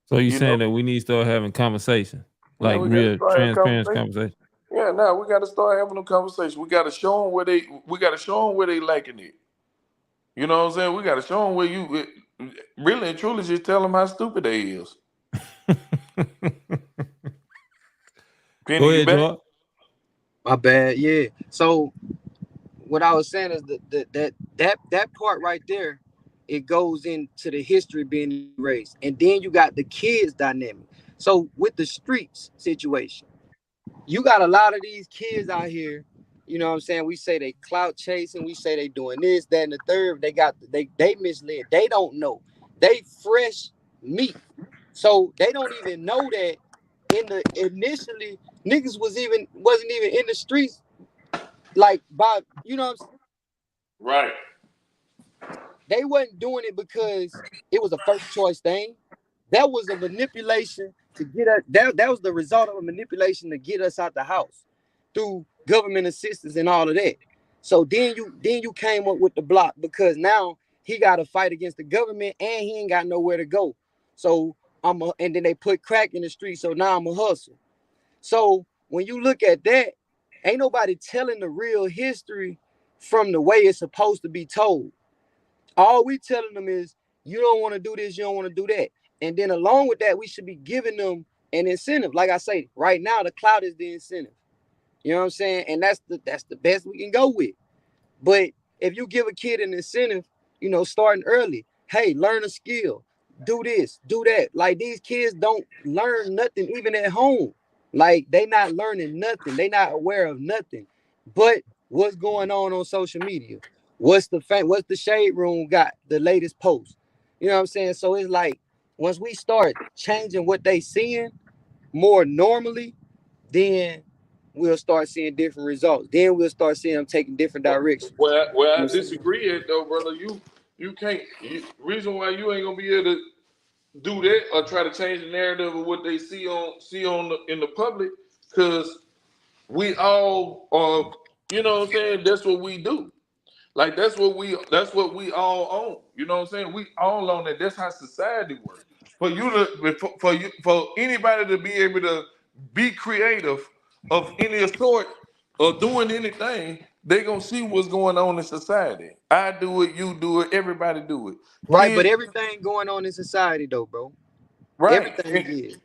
So you
You know,
saying that we need to start having conversation,
yeah,
like
we got to
real
start having
transparent
conversation.
conversation.
Yeah, now we got to start having a conversation. We got to show them where they liking it. You know what I'm saying? We got to show them where you really and truly just tell them how stupid they is. Penny,
Go
you
ahead,
back?
Joe.
My bad, yeah. So what I was saying is that part right there, it goes into the history being erased, and then you got the kids dynamic. So with the streets situation, you got a lot of these kids out here. You know what I'm saying? We say they clout chasing. We say they doing this, that, and the third. They misled. They don't know. They fresh meat, so they don't even know that initially niggas wasn't even in the streets like by you know what I'm saying?
Right.
They wasn't doing it because it was a first choice thing. That was a manipulation to get us. That was the result of a manipulation to get us out the house through government assistance and all of that. So then you came up with the block because now he got to fight against the government and he ain't got nowhere to go. So and then they put crack in the street. So now I'm a hustle. So when you look at that, ain't nobody telling the real history from the way it's supposed to be told. All we telling them is you don't want to do this, you don't want to do that. And then along with that, we should be giving them an incentive. Like I say, right now, the cloud is the incentive. You know what I'm saying? And that's the best we can go with. But if you give a kid an incentive, you know, starting early, hey, learn a skill, do this, do that. Like these kids don't learn nothing even at home. Like they not learning nothing. They not aware of nothing. But what's going on social media? What's the shade room got the latest post? You know what I'm saying? So it's like once we start changing what they seeing more normally, then we'll start seeing different results. Then we'll start seeing them taking different directions.
Where
You
I
know what I'm saying?
disagree at though, brother, you can't. Reason why you ain't gonna be able to do that or try to change the narrative of what they see in the public, because we all are. You know what I'm saying? That's what we do. Like that's what we all own. You know what I'm saying? We all own it. That's how society works. For you to for anybody to be able to be creative of any sort or doing anything, they gonna see what's going on in society. I do it, you do it, everybody do it.
Right, but
Kids,
everything going on in society though, bro.
right.
Everything is.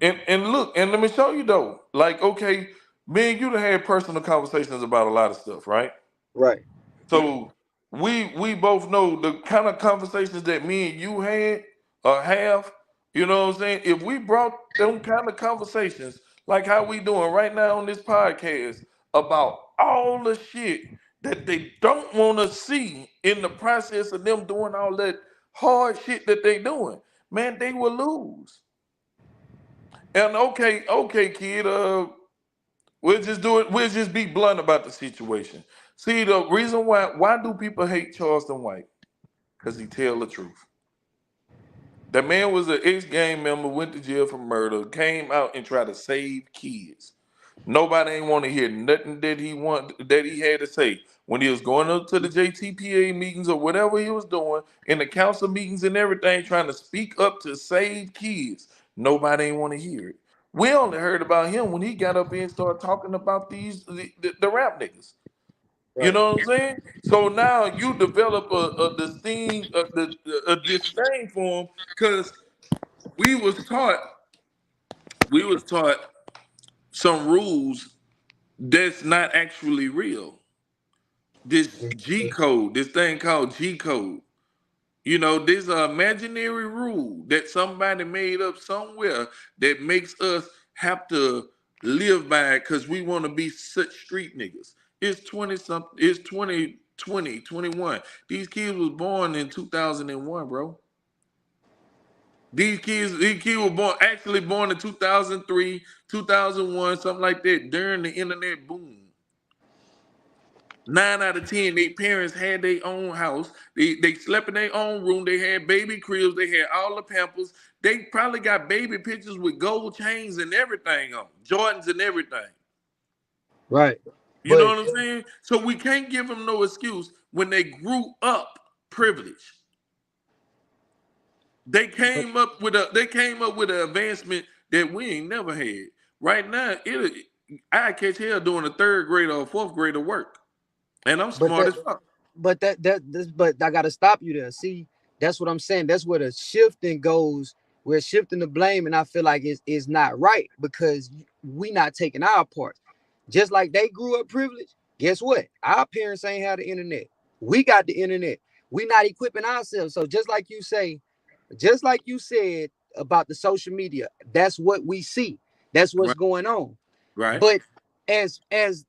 And look, and let me show you though. Like, okay, me and you done had personal conversations about a lot of stuff, right?
Right.
So we both know the kind of conversations that me and you had or have, you know what I'm saying? If we brought them kind of conversations like how we doing right now on this podcast about all the shit that they don't want to see in the process of them doing all that hard shit that they doing, man, they will lose. And okay, kid, we'll just do it. We'll just be blunt about the situation. See, the reason why do people hate Charleston White? Because he tell the truth. That man was an ex-gang member, went to jail for murder, came out and tried to save kids. Nobody ain't want to hear nothing that he had to say. When he was going up to the JTPA meetings or whatever he was doing, in the council meetings and everything, trying to speak up to save kids, nobody ain't want to hear it. We only heard about him when he got up here and started talking about the rap niggas. You
Right.
know what I'm saying? So now you develop a disdain for him because we was taught we was taught some rules that's not actually real. This G code, this thing called G code. You know, there's an imaginary rule that somebody made up somewhere that makes us have to live by it because we want to be such street niggas. It's 20 something, it's 2020, 21. These kids was born in 2001, bro. These kids were born in 2003, 2001, something like that, during the internet boom. 9 out of 10, their parents had their own house. They slept in their own room. They had baby cribs. They had all the Pampers. They probably got baby pictures with gold chains and everything on, Jordans and everything.
Right.
You know
But
what I'm saying? So we can't give them no excuse when they grew up privileged. They
but
came up with an advancement that we ain't never had. Right now, I catch hell doing a third grade or a fourth grade of work, and I'm
but
smart
that
as fuck.
but I gotta stop you there. See, that's what I'm saying. That's where the shifting goes. We're shifting the blame, and I feel like it's not right because we not taking our part. Just like they grew up privileged, guess what? Our parents ain't had the internet. We got the internet. We not equipping ourselves. So just like you said about the social media, that's what we see. That's what's
Right,
going on.
right,
But as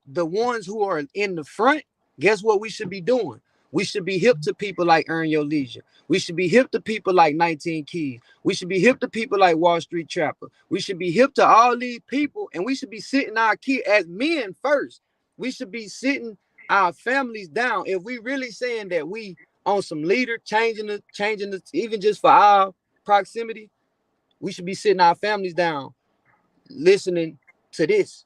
the ones who are in the front, guess what we should be doing? We should be hip to people like Earn Your Leisure. We should be hip to people like 19 Keys. We should be hip to people like Wall Street Trapper. We should be hip to all these people, and we should be sitting our kids as men first. We should be sitting our families down. If we really saying that we on some leader changing the even just for our proximity, we should be sitting our families down, listening to this,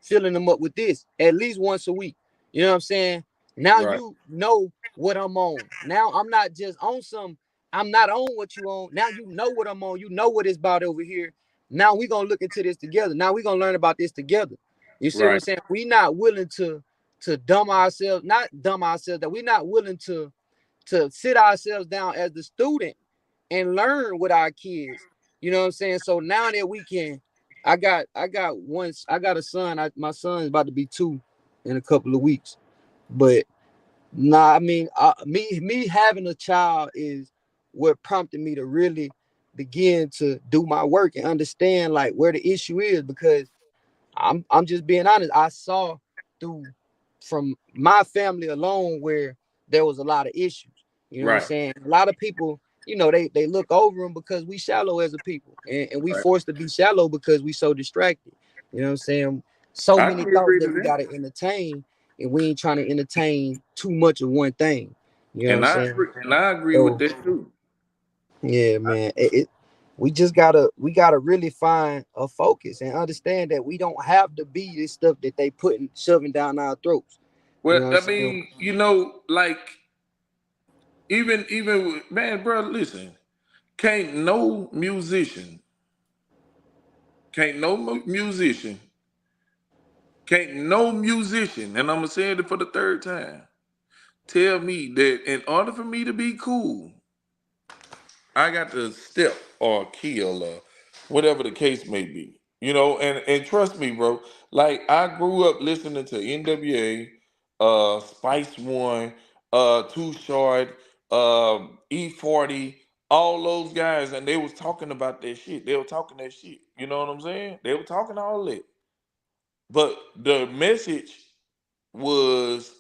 filling them up with this at least once a week. You know what I'm saying? Now
right,
you know what I'm on. Now I'm not just on I'm not on what you on. Now you know what I'm on. You know what it's about over here. Now we're gonna look into this together. Now we're gonna learn about this together. You see what I'm
right,
saying? We not willing to dumb ourselves, not dumb ourselves, that we're not willing to sit ourselves down as the student and learn with our kids. You know what I'm saying? So now that we can, I got a son. My son is about to be 2 in a couple of weeks. But nah, I mean, me having a child is what prompted me to really begin to do my work and understand like where the issue is, because I'm just being honest. I saw through from my family alone where there was a lot of issues. You know what I'm
right,
saying? A lot of people, they look over them because we shallow as a people, and we
right,
forced to be shallow because we so distracted. You know what I'm saying? so
I
many
can
thoughts
agree to
that we
that.
gotta entertain, and we ain't trying to entertain too much of one thing. You know what I'm saying?
And I agree with
So
that too.
yeah, man. We gotta really find a focus and understand that we don't have to be this stuff that they putting shoving down our throats. You
Well,
know what
I
I'm saying?
mean, like even man, bro, listen, can't no musician, can't no musician, can't no musician, and I'm gonna say it for the third time, tell me that in order for me to be cool, I got to step or kill or whatever the case may be. And trust me, bro. Like I grew up listening to NWA, Spice One, Too Short, E40, all those guys, and they was talking about that shit. They were talking that shit. You know what I'm saying? They were talking all that. But the message was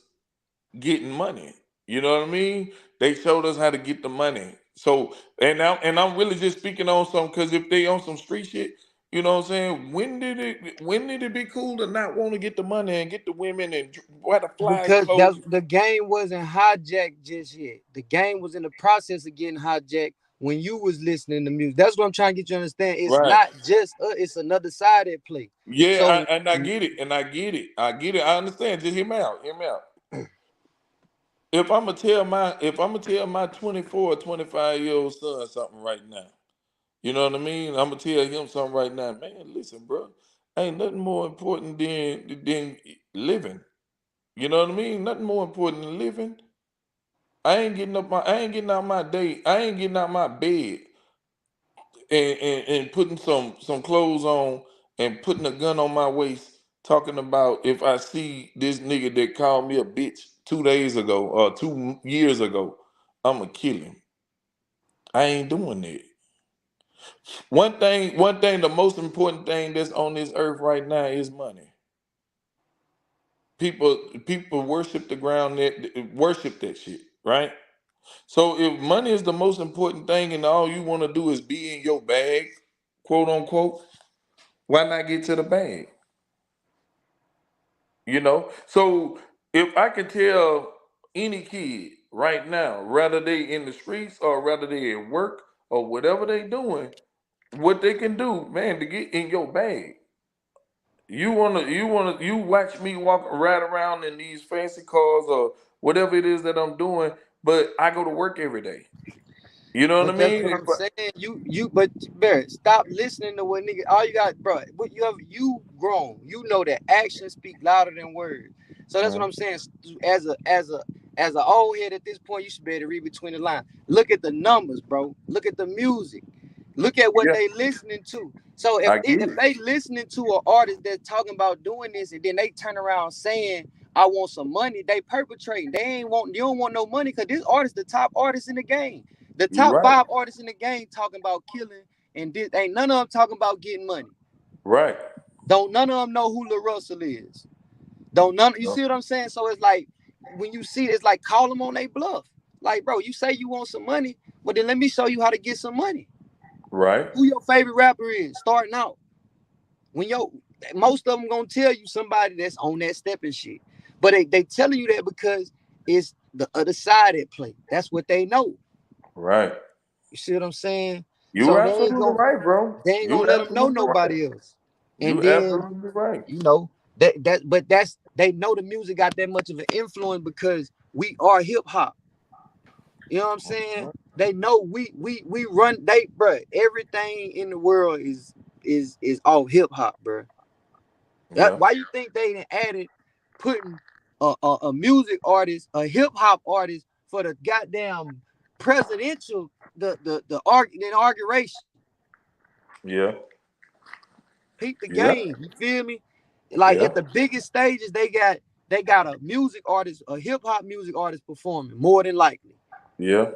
getting money. You know what I mean? They showed us how to get the money. So I'm really just speaking on some because if they on some street shit, you know what I'm saying? When did it be cool to not want to get the money and get the women and wear the fly
Because
clothes?
the game wasn't hijacked just yet. The game was in the process of getting hijacked when you was listening to music. That's what I'm trying to get you to understand. It's
Right.
not just it's another side at play.
Yeah,
So
and I get it, and I get it. I get it. I understand. Just hear me out. Hear me out. If I'm gonna tell my 24 or 25-year-old son something right now, you know what I mean? I'm gonna tell him something right now. Man, listen, bro. Ain't nothing more important than living. You know what I mean? Nothing more important than living. I ain't getting out my day. I ain't getting out my bed and putting some clothes on and putting a gun on my waist, talking about if I see this nigga that called me a bitch 2 days ago or 2 years ago, I'ma kill him. I ain't doing that. One thing, the most important thing that's on this earth right now is money. People worship the ground that worship that shit, right? So if money is the most important thing and all you want to do is be in your bag, quote unquote, why not get to the bag? So if I could tell any kid right now, whether they in the streets or whether they at work or whatever they doing, what they can do, man, to get in your bag. You watch me walk right around in these fancy cars or whatever it is that I'm doing, but I go to work every day. You know what I
but that's
mean?
what I'm saying. But Barrett, stop listening to what nigga. All you got, bro. What you grown. You know that actions speak louder than words. So that's what
Mhm.
I'm saying. As a old head at this point, you should be able to read between the lines. Look at the numbers, bro. Look at the music. Look at what
Yeah,
they listening to. So if
I get
if
it.
they listening to an artist that's talking about doing this, and then they turn around saying, "I want some money," they perpetrating. They ain't want. You don't want no money because this artist, the top artist in the game. The
You're
top
right.
five artists in the game talking about killing, and this ain't none of them talking about getting money.
Right.
Don't none of them know who Lil Russell is. Don't none. You
No.
see what I'm saying? So it's like when you see it's like call them on their bluff. Like, bro, you say you want some money, but then let me show you how to get some money.
Right.
Who your favorite rapper is starting out? When most of them gonna tell you somebody that's on that stepping shit, but they telling you that because it's the other side at play. That's what they know.
Right.
You see what I'm saying?
You
So
absolutely right, bro.
they ain't
You
gonna let them know
absolutely right.
nobody else. And
You
then
absolutely right.
that's they know the music got that much of an influence because we are hip hop. You know what I'm saying? They know we run they bro. Everything in the world is all hip hop, bro. That
Yeah.
why you think they added putting a music artist, a hip hop artist for the goddamn presidential inauguration?
Yeah.
Peep the
Yeah.
game. You feel me? Like
Yeah.
at the biggest stages, they got a music artist, a hip hop music artist performing more than likely.
Yeah.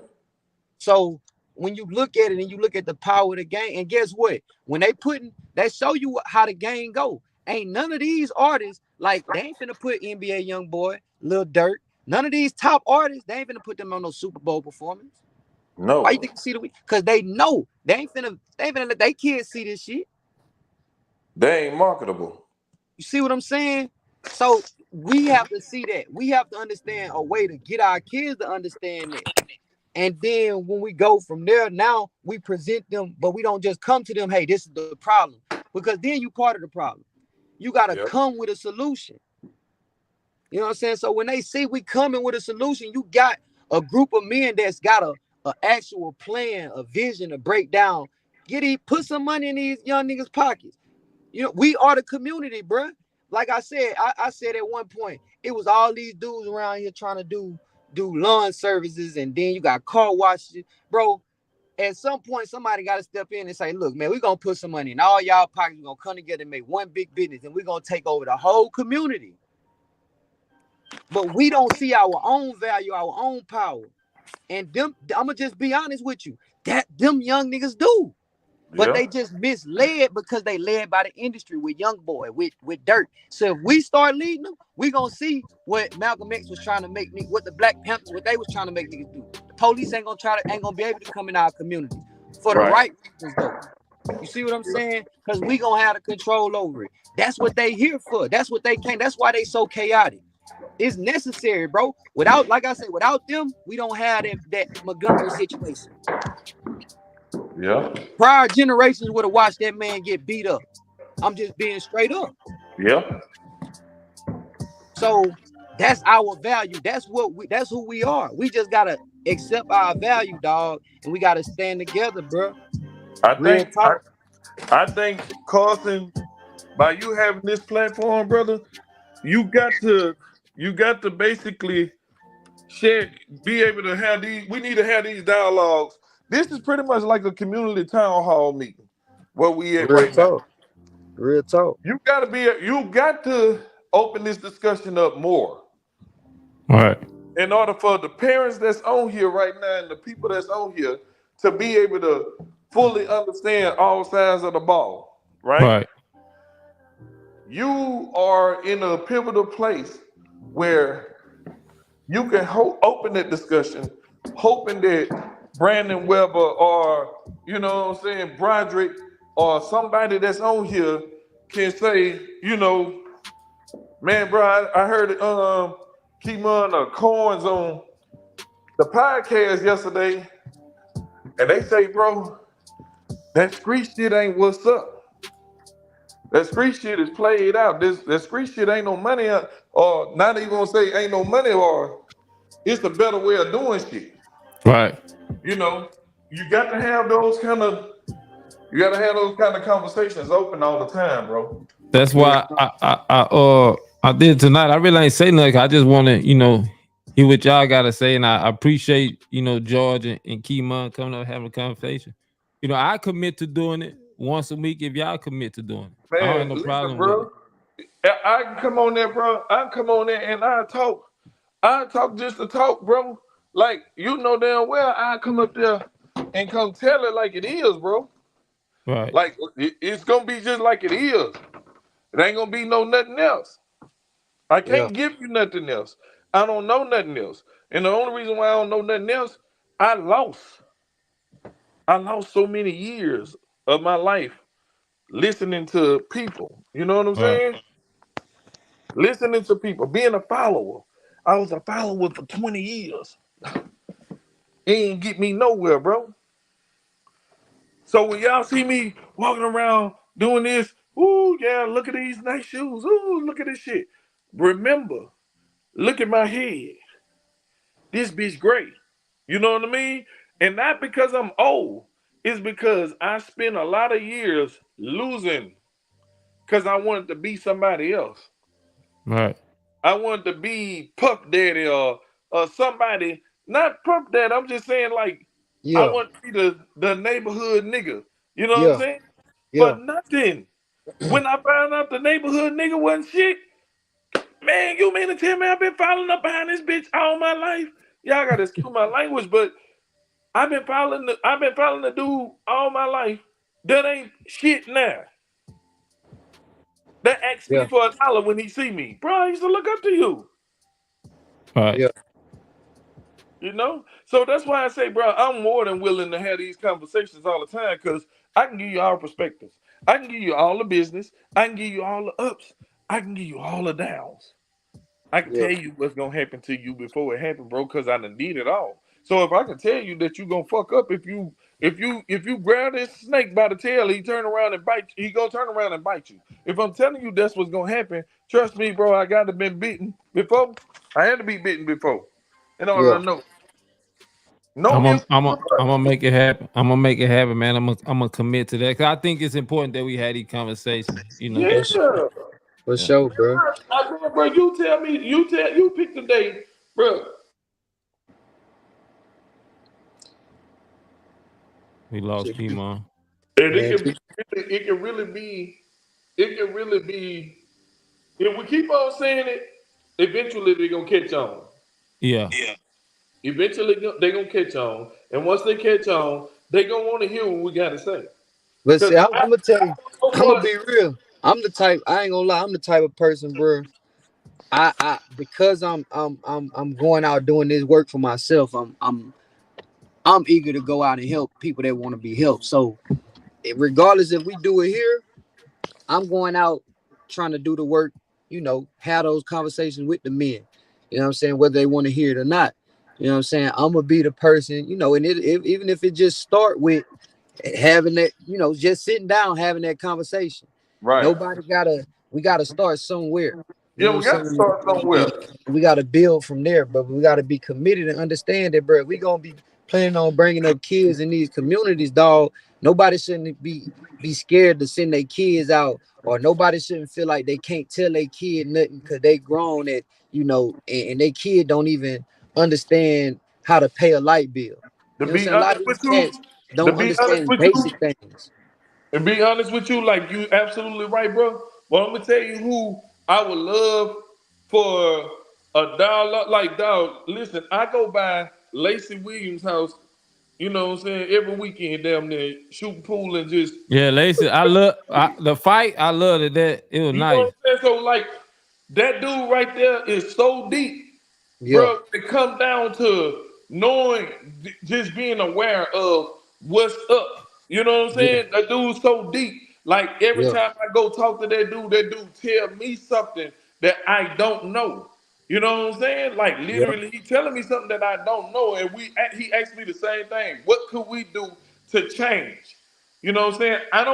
So when you look at it and you look at the power of the game, and guess what? When they show you how the game go. Ain't none of these artists like they ain't finna put NBA YoungBoy, Lil Durk. None of these top artists, they ain't finna put them on no Super Bowl performance. Why you
No.
think you see the week? Because they know they ain't finna let their kids see this shit.
They ain't marketable.
You see what I'm saying? So we have to see that. We have to understand a way to get our kids to understand that. And then when we go from there, now we present them, but we don't just come to them, hey, this is the problem. Because then you part of the problem. You got to come with a solution. You know what I'm saying? So when they see we coming with a solution, you got a group of men that's got a actual plan, a vision, a breakdown. Put some money in these young niggas' pockets. You know, we are the community, bro. Like I said, I said at one point, it was all these dudes around here trying to do lawn services, and then you got car washes, bro. At some point, somebody got to step in and say, look, man, we're going to put some money in all y'all pockets. We're going to come together and make one big business, and we're going to take over the whole community. But we don't see our own value, our own power. And them, I'm going to just be honest with you, that them young niggas do. But they just misled because they led by the industry with young boy, with dirt. So if we start leading them, we gonna see what Malcolm X was trying to make, what the Black Panthers, what they was trying to make niggas do. The police ain't gonna be able to come in our community for the right reasons though. You see what I'm saying? Because we gonna have the control over it. That's what they here for. That's what they came. That's why they so chaotic. It's necessary, bro. Without, like I said, without them, we don't have that Montgomery situation.
Yeah.
Prior generations would have watched that man get beat up. I'm just being straight up.
Yeah.
So that's our value. That's who we are. We just gotta accept our value, dog, and we gotta stand together, bro.
I think, Carson, by you having this platform, brother, you got to basically be able to have these. We need to have these dialogues. This is pretty much like a community town hall meeting where we at right now.
Real talk.
You got to open this discussion up more.
All right.
In order for the parents that's on here right now and the people that's on here to be able to fully understand all sides of the ball, right?
Right.
You are in a pivotal place where you can open that discussion, hoping that Brandon Weber or, you know what I'm saying, Broderick or somebody that's on here can say, you know, man, bro, I heard Keemon Coins on the podcast yesterday, and they say, bro, that street shit ain't what's up. That street shit is played out. That street shit ain't no money, or not even gonna say ain't no money, or it's a better way of doing shit.
Right.
You know, you got to have those kind of conversations open all the time, bro.
That's why I did tonight. I really ain't say nothing. I just want to, you know, hear what y'all got to say, and I appreciate, you know, George and Keemon coming up having a conversation. You know, I commit to doing it once a week if y'all commit to doing it.
Man,
I don't have no problem
bro.
with
it. I can come on there, bro. I can come on there and I talk just to talk, bro. Like, you know damn well I come up there and come tell it like it is, bro.
Right.
Like, it's gonna be just like it is. It ain't gonna be nothing else. I can't give you nothing else. I don't know nothing else. And the only reason why I don't know nothing else, I lost so many years of my life listening to people. You know what I'm saying? Listening to people, being a follower. I was a follower for 20 years. It ain't get me nowhere, bro. So when y'all see me walking around doing this, ooh, yeah, look at these nice shoes. Ooh, look at this shit. Remember, look at my head. This bitch great. You know what I mean? And not because I'm old. It's because I spent a lot of years losing because I wanted to be somebody else.
Right.
I wanted to be Puff Daddy or somebody. Not Puff Daddy. I'm just saying, like, I want to be the neighborhood nigga. You know what I'm saying? But nothing. When I found out the neighborhood nigga wasn't shit, man, you mean to tell me I've been following up behind this bitch all my life? Y'all gotta excuse my language, but I've been following the dude all my life. That ain't shit now. That asks me for $1 when he see me. Bro, I used to look up to you.
Right.
Yeah.
You know? So that's why I say, bro, I'm more than willing to have these conversations all the time because I can give you all perspectives. I can give you all the business. I can give you all the ups. I can give you all the downs. I can
Yeah.
tell you what's gonna happen to you before it happened, bro, because I done did it all. So if I can tell you that you gonna fuck up if you grab this snake by the tail, he turn around and bite you, he gonna turn around and bite you. If I'm telling you that's what's gonna happen, trust me, bro, I gotta been bitten before. I had to be bitten before. In order
Yeah.
to know. Know me.
I'm gonna make it happen. I'm gonna make it happen, man. I'm gonna commit to that. 'Cause I think it's important that we had these conversations. You know.
Yeah.
For
Yeah.
sure, bro.
Bro, you tell me, you pick the day, bro.
We lost Kimon.
And
Man,
it can really be, if we keep on saying it, eventually they're gonna catch on.
Yeah.
Eventually they're gonna catch on. And once they catch on, they gonna want to hear what we gotta say.
but see, I'm
I,
gonna tell you,
so
I'm gonna
far,
be real. I'm the type. I ain't gonna lie. I'm the type of person, bro. I because I'm going out doing this work for myself. I'm eager to go out and help people that want to be helped. So regardless if we do it here, I'm going out trying to do the work, you know, have those conversations with the men. You know what I'm saying? Whether they want to hear it or not. You know what I'm saying? I'm gonna be the person, you know, and even if it just start with having that, you know, just sitting down, having that conversation.
right.
We gotta start somewhere. You
Yeah,
know
we
what
got
I'm
to
saying?
start somewhere.
We got to build from there, but we got to be committed and understand that, bro. We gonna be planning on bringing up kids in these communities, dog. Nobody shouldn't be scared to send their kids out, or nobody shouldn't feel like they can't tell their kid nothing because they grown at, you know, and their kid don't even understand how to pay a light bill.
To
You know what I'm
be
saying? A lot
honest
of
with
these
you,
cats don't understand basic things.
and be honest with you, like you absolutely right, bro. But I'm gonna tell you who I would love for a dollar. Like, dog, listen, I go by Lacey Williams' house, you know what I'm saying, every weekend down there, shooting pool and just,
Yeah, Lacey. I love the fight. I loved it. That it was
you know
nice.
what I'm saying? So, like, that dude right there is so deep,
Yeah,
bro. It comes down to knowing, just being aware of what's up. You know what I'm
yeah,
saying? That dude's so deep. Like every
yeah,
time I go talk to that dude tell me something that I don't know. You know what I'm saying? Like
yeah.
literally, he telling me something that I don't know, and he asked me the same thing. What could we do to change? You know what I'm saying? I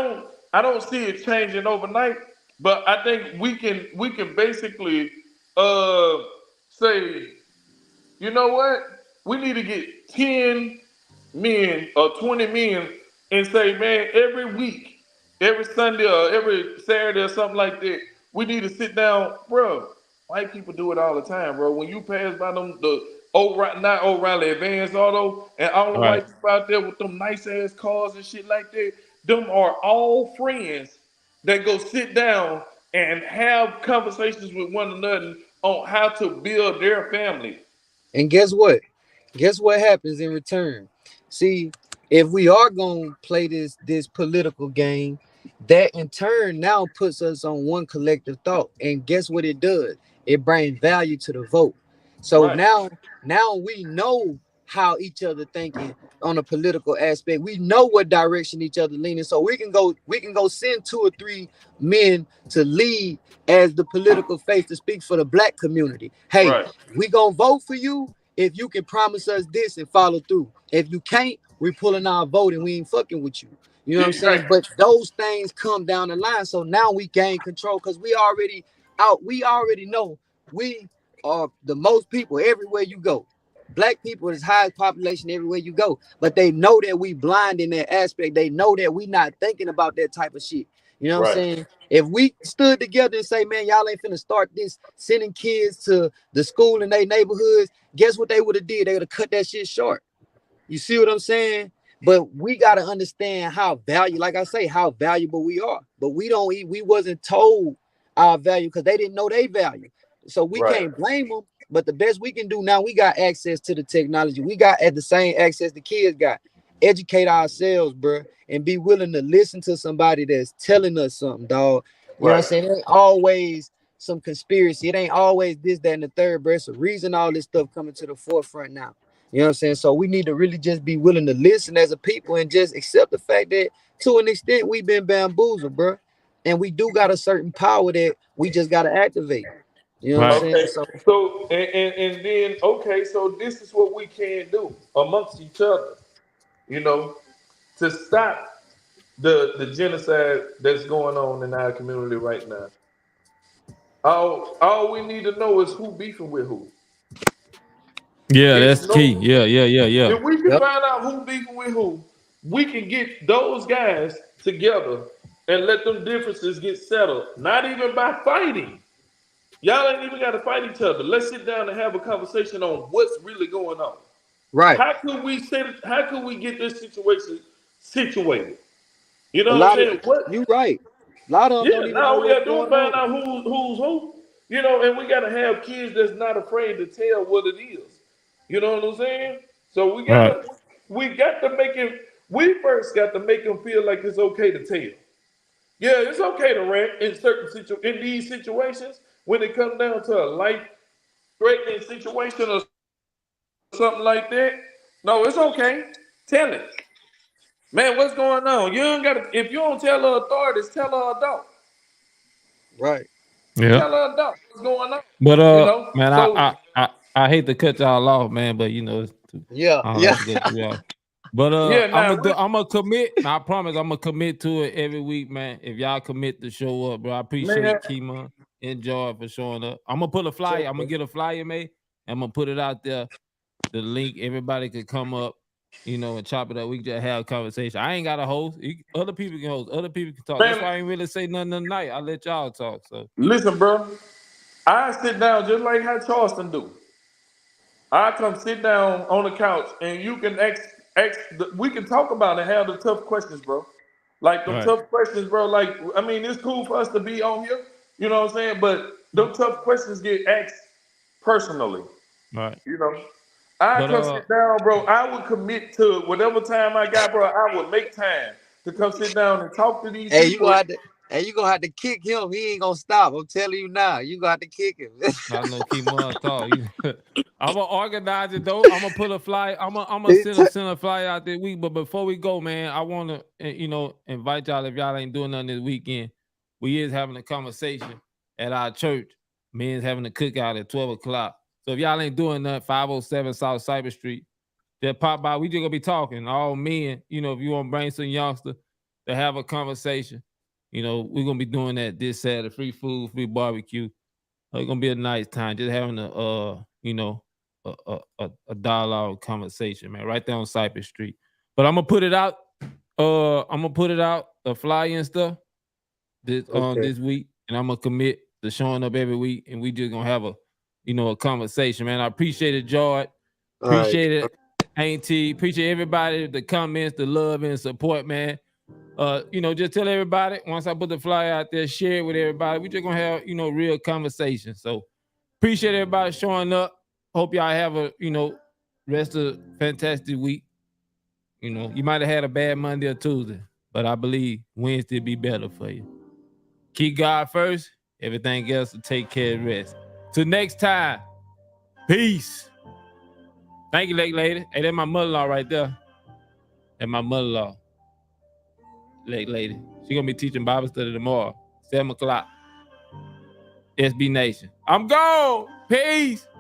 don't see it changing overnight, but I think we can basically uh say, you know what? We need to get 10 men or 20 men and say, man, every week, every Sunday or every Saturday or something like that, we need to sit down, bro. White people do it all the time, bro. When you pass by them, not O'Reilly Advanced Auto, and all the
Right.
white people out there with them nice ass cars and shit like that, them are all friends that go sit down and have conversations with one another on how to build their family.
And guess what? Guess what happens in return? See, if we are gonna play this political game, that in turn now puts us on one collective thought. And guess what it does? It brings value to the vote. So
Right.
now we know how each other thinking on a political aspect. We know what direction each other leaning. So we can go send 2 or 3 men to lead as the political face to speak for the black community. Hey,
Right.
we gonna vote for you if you can promise us this and follow through. If you can't, we pulling our vote and we ain't fucking with you. You know what I'm saying?
Exactly.
But those things come down the line. So now we gain control because we already out. We already know we are the most people everywhere you go. Black people is highest population everywhere you go. But they know that we blind in that aspect. They know that we not thinking about that type of shit. You know what I'm
Right.
saying? If we stood together and say, man, y'all ain't finna start this, sending kids to the school in their neighborhoods, guess what they would have did? They would have cut that shit short. You see what I'm saying? But we gotta understand like I say, how valuable we are. But we wasn't told our value because they didn't know their value. So we
Right.
can't blame them. But the best we can do now, we got access to the technology. We got at the same access the kids got. Educate ourselves, bro, and be willing to listen to somebody that's telling us something, dog. You know what I'm
Right.
saying? It ain't always some conspiracy. It ain't always this, that, and the third, bro. It's a reason all this stuff coming to the forefront now. You know what I'm saying? So we need to really just be willing to listen as a people and just accept the fact that to an extent we've been bamboozled, bro. and we do got a certain power that we just got to activate. You know what I'm
Right.
saying?
Okay,
So
so and then okay, so this is what we can do amongst each other, you know, to stop the genocide that's going on in our community right now. All we need to know is who beefing with who.
Yeah,
It's
that's key.
no
Yeah.
If we can
yep,
find out who beefing with who, we can get those guys together and let them differences get settled. Not even by fighting. Y'all ain't even got to fight each other. Let's sit down and have a conversation on what's really going on.
right.
How could we set it, how could we get this situation situated? You
A
know what I'm
lot of
saying? What
you right. A lot of them
yeah,
don't even know
now we
what's
gotta do is
going
find
on.
out who's who. You know, and we gotta have kids that's not afraid to tell what it is. You know what I'm saying? So
Right.
we got to make it. We first got to make them feel like it's okay to tell. Yeah, it's okay to rant in in these situations when it comes down to a life threatening situation or something like that. No, it's okay. Tell it, man. What's going on? You don't gotta. If you don't tell the authorities, tell the adult.
Right.
Yeah.
Tell the adult what's going on.
But
You know.
man,
So
I hate to cut y'all off, man, but you know,
Yeah.
I don't
Yeah.
like to go through y'all. But
yeah, now
I'm gonna commit. I promise I'm gonna commit to it every week, man. If y'all commit to show up, bro, I
man,
appreciate Kima and Joy for showing up. I'm gonna put a flyer. I'm gonna get a flyer made. I'm gonna put it out there. The link, everybody could come up, you know, and chop it up. We can just have a conversation. I ain't got a host. Other people can host. Other people can talk. That's
man,
why I ain't really say nothing tonight. I let y'all talk. So
listen, bro. I sit down just like how Charleston do. I come sit down on the couch and you can we can talk about it and have the tough questions, bro. Like them
right,
tough questions, bro. Like, I mean, it's cool for us to be on here, you know what I'm saying? But them tough questions get asked personally,
right.
you know. I
But
come sit down, bro. I would commit to whatever time I got, bro. I would make time to come sit down and talk to these
Hey, you gonna
people.
have to. Hey, you gonna have to kick him. He ain't gonna stop. I'm telling you now. You gonna have to kick him.
I know Kimon talk. I'm gonna organize it though. I'm gonna put a flyer. I'm gonna send a flyer out this week. But before we go, man, I wanna invite y'all if y'all ain't doing nothing this weekend. We is having a conversation at our church. Men's having a cookout at 12 o'clock. So if y'all ain't doing nothing, 507 South Cyber Street, just pop by. We just gonna be talking. All men, if you want to bring some youngster to have a conversation, we're gonna be doing that this Saturday. Free food, free barbecue. It's gonna be a nice time, just having a dialogue conversation, man, right there on Cypress Street. But I'm gonna put it out. The flyer and stuff
Okay.
this week, and I'm gonna commit to showing up every week, and we just gonna have a conversation, man. I appreciate it, George.
All right.
Appreciate it, Auntie. Appreciate everybody, the comments, the love and support, man. Just tell everybody once I put the flyer out there, share it with everybody. We just gonna have, real conversation. So appreciate everybody showing up. Hope y'all have a, rest of fantastic week. You might have had a bad Monday or Tuesday, but I believe Wednesday be better for you. Keep God first. Everything else will take care of the rest. Till next time, peace. Thank you, lady. Hey, that's my mother-in-law right there. That's my mother-in-law. Lady. She gonna be teaching Bible study tomorrow, 7 o'clock. SB Nation. I'm gone. Peace.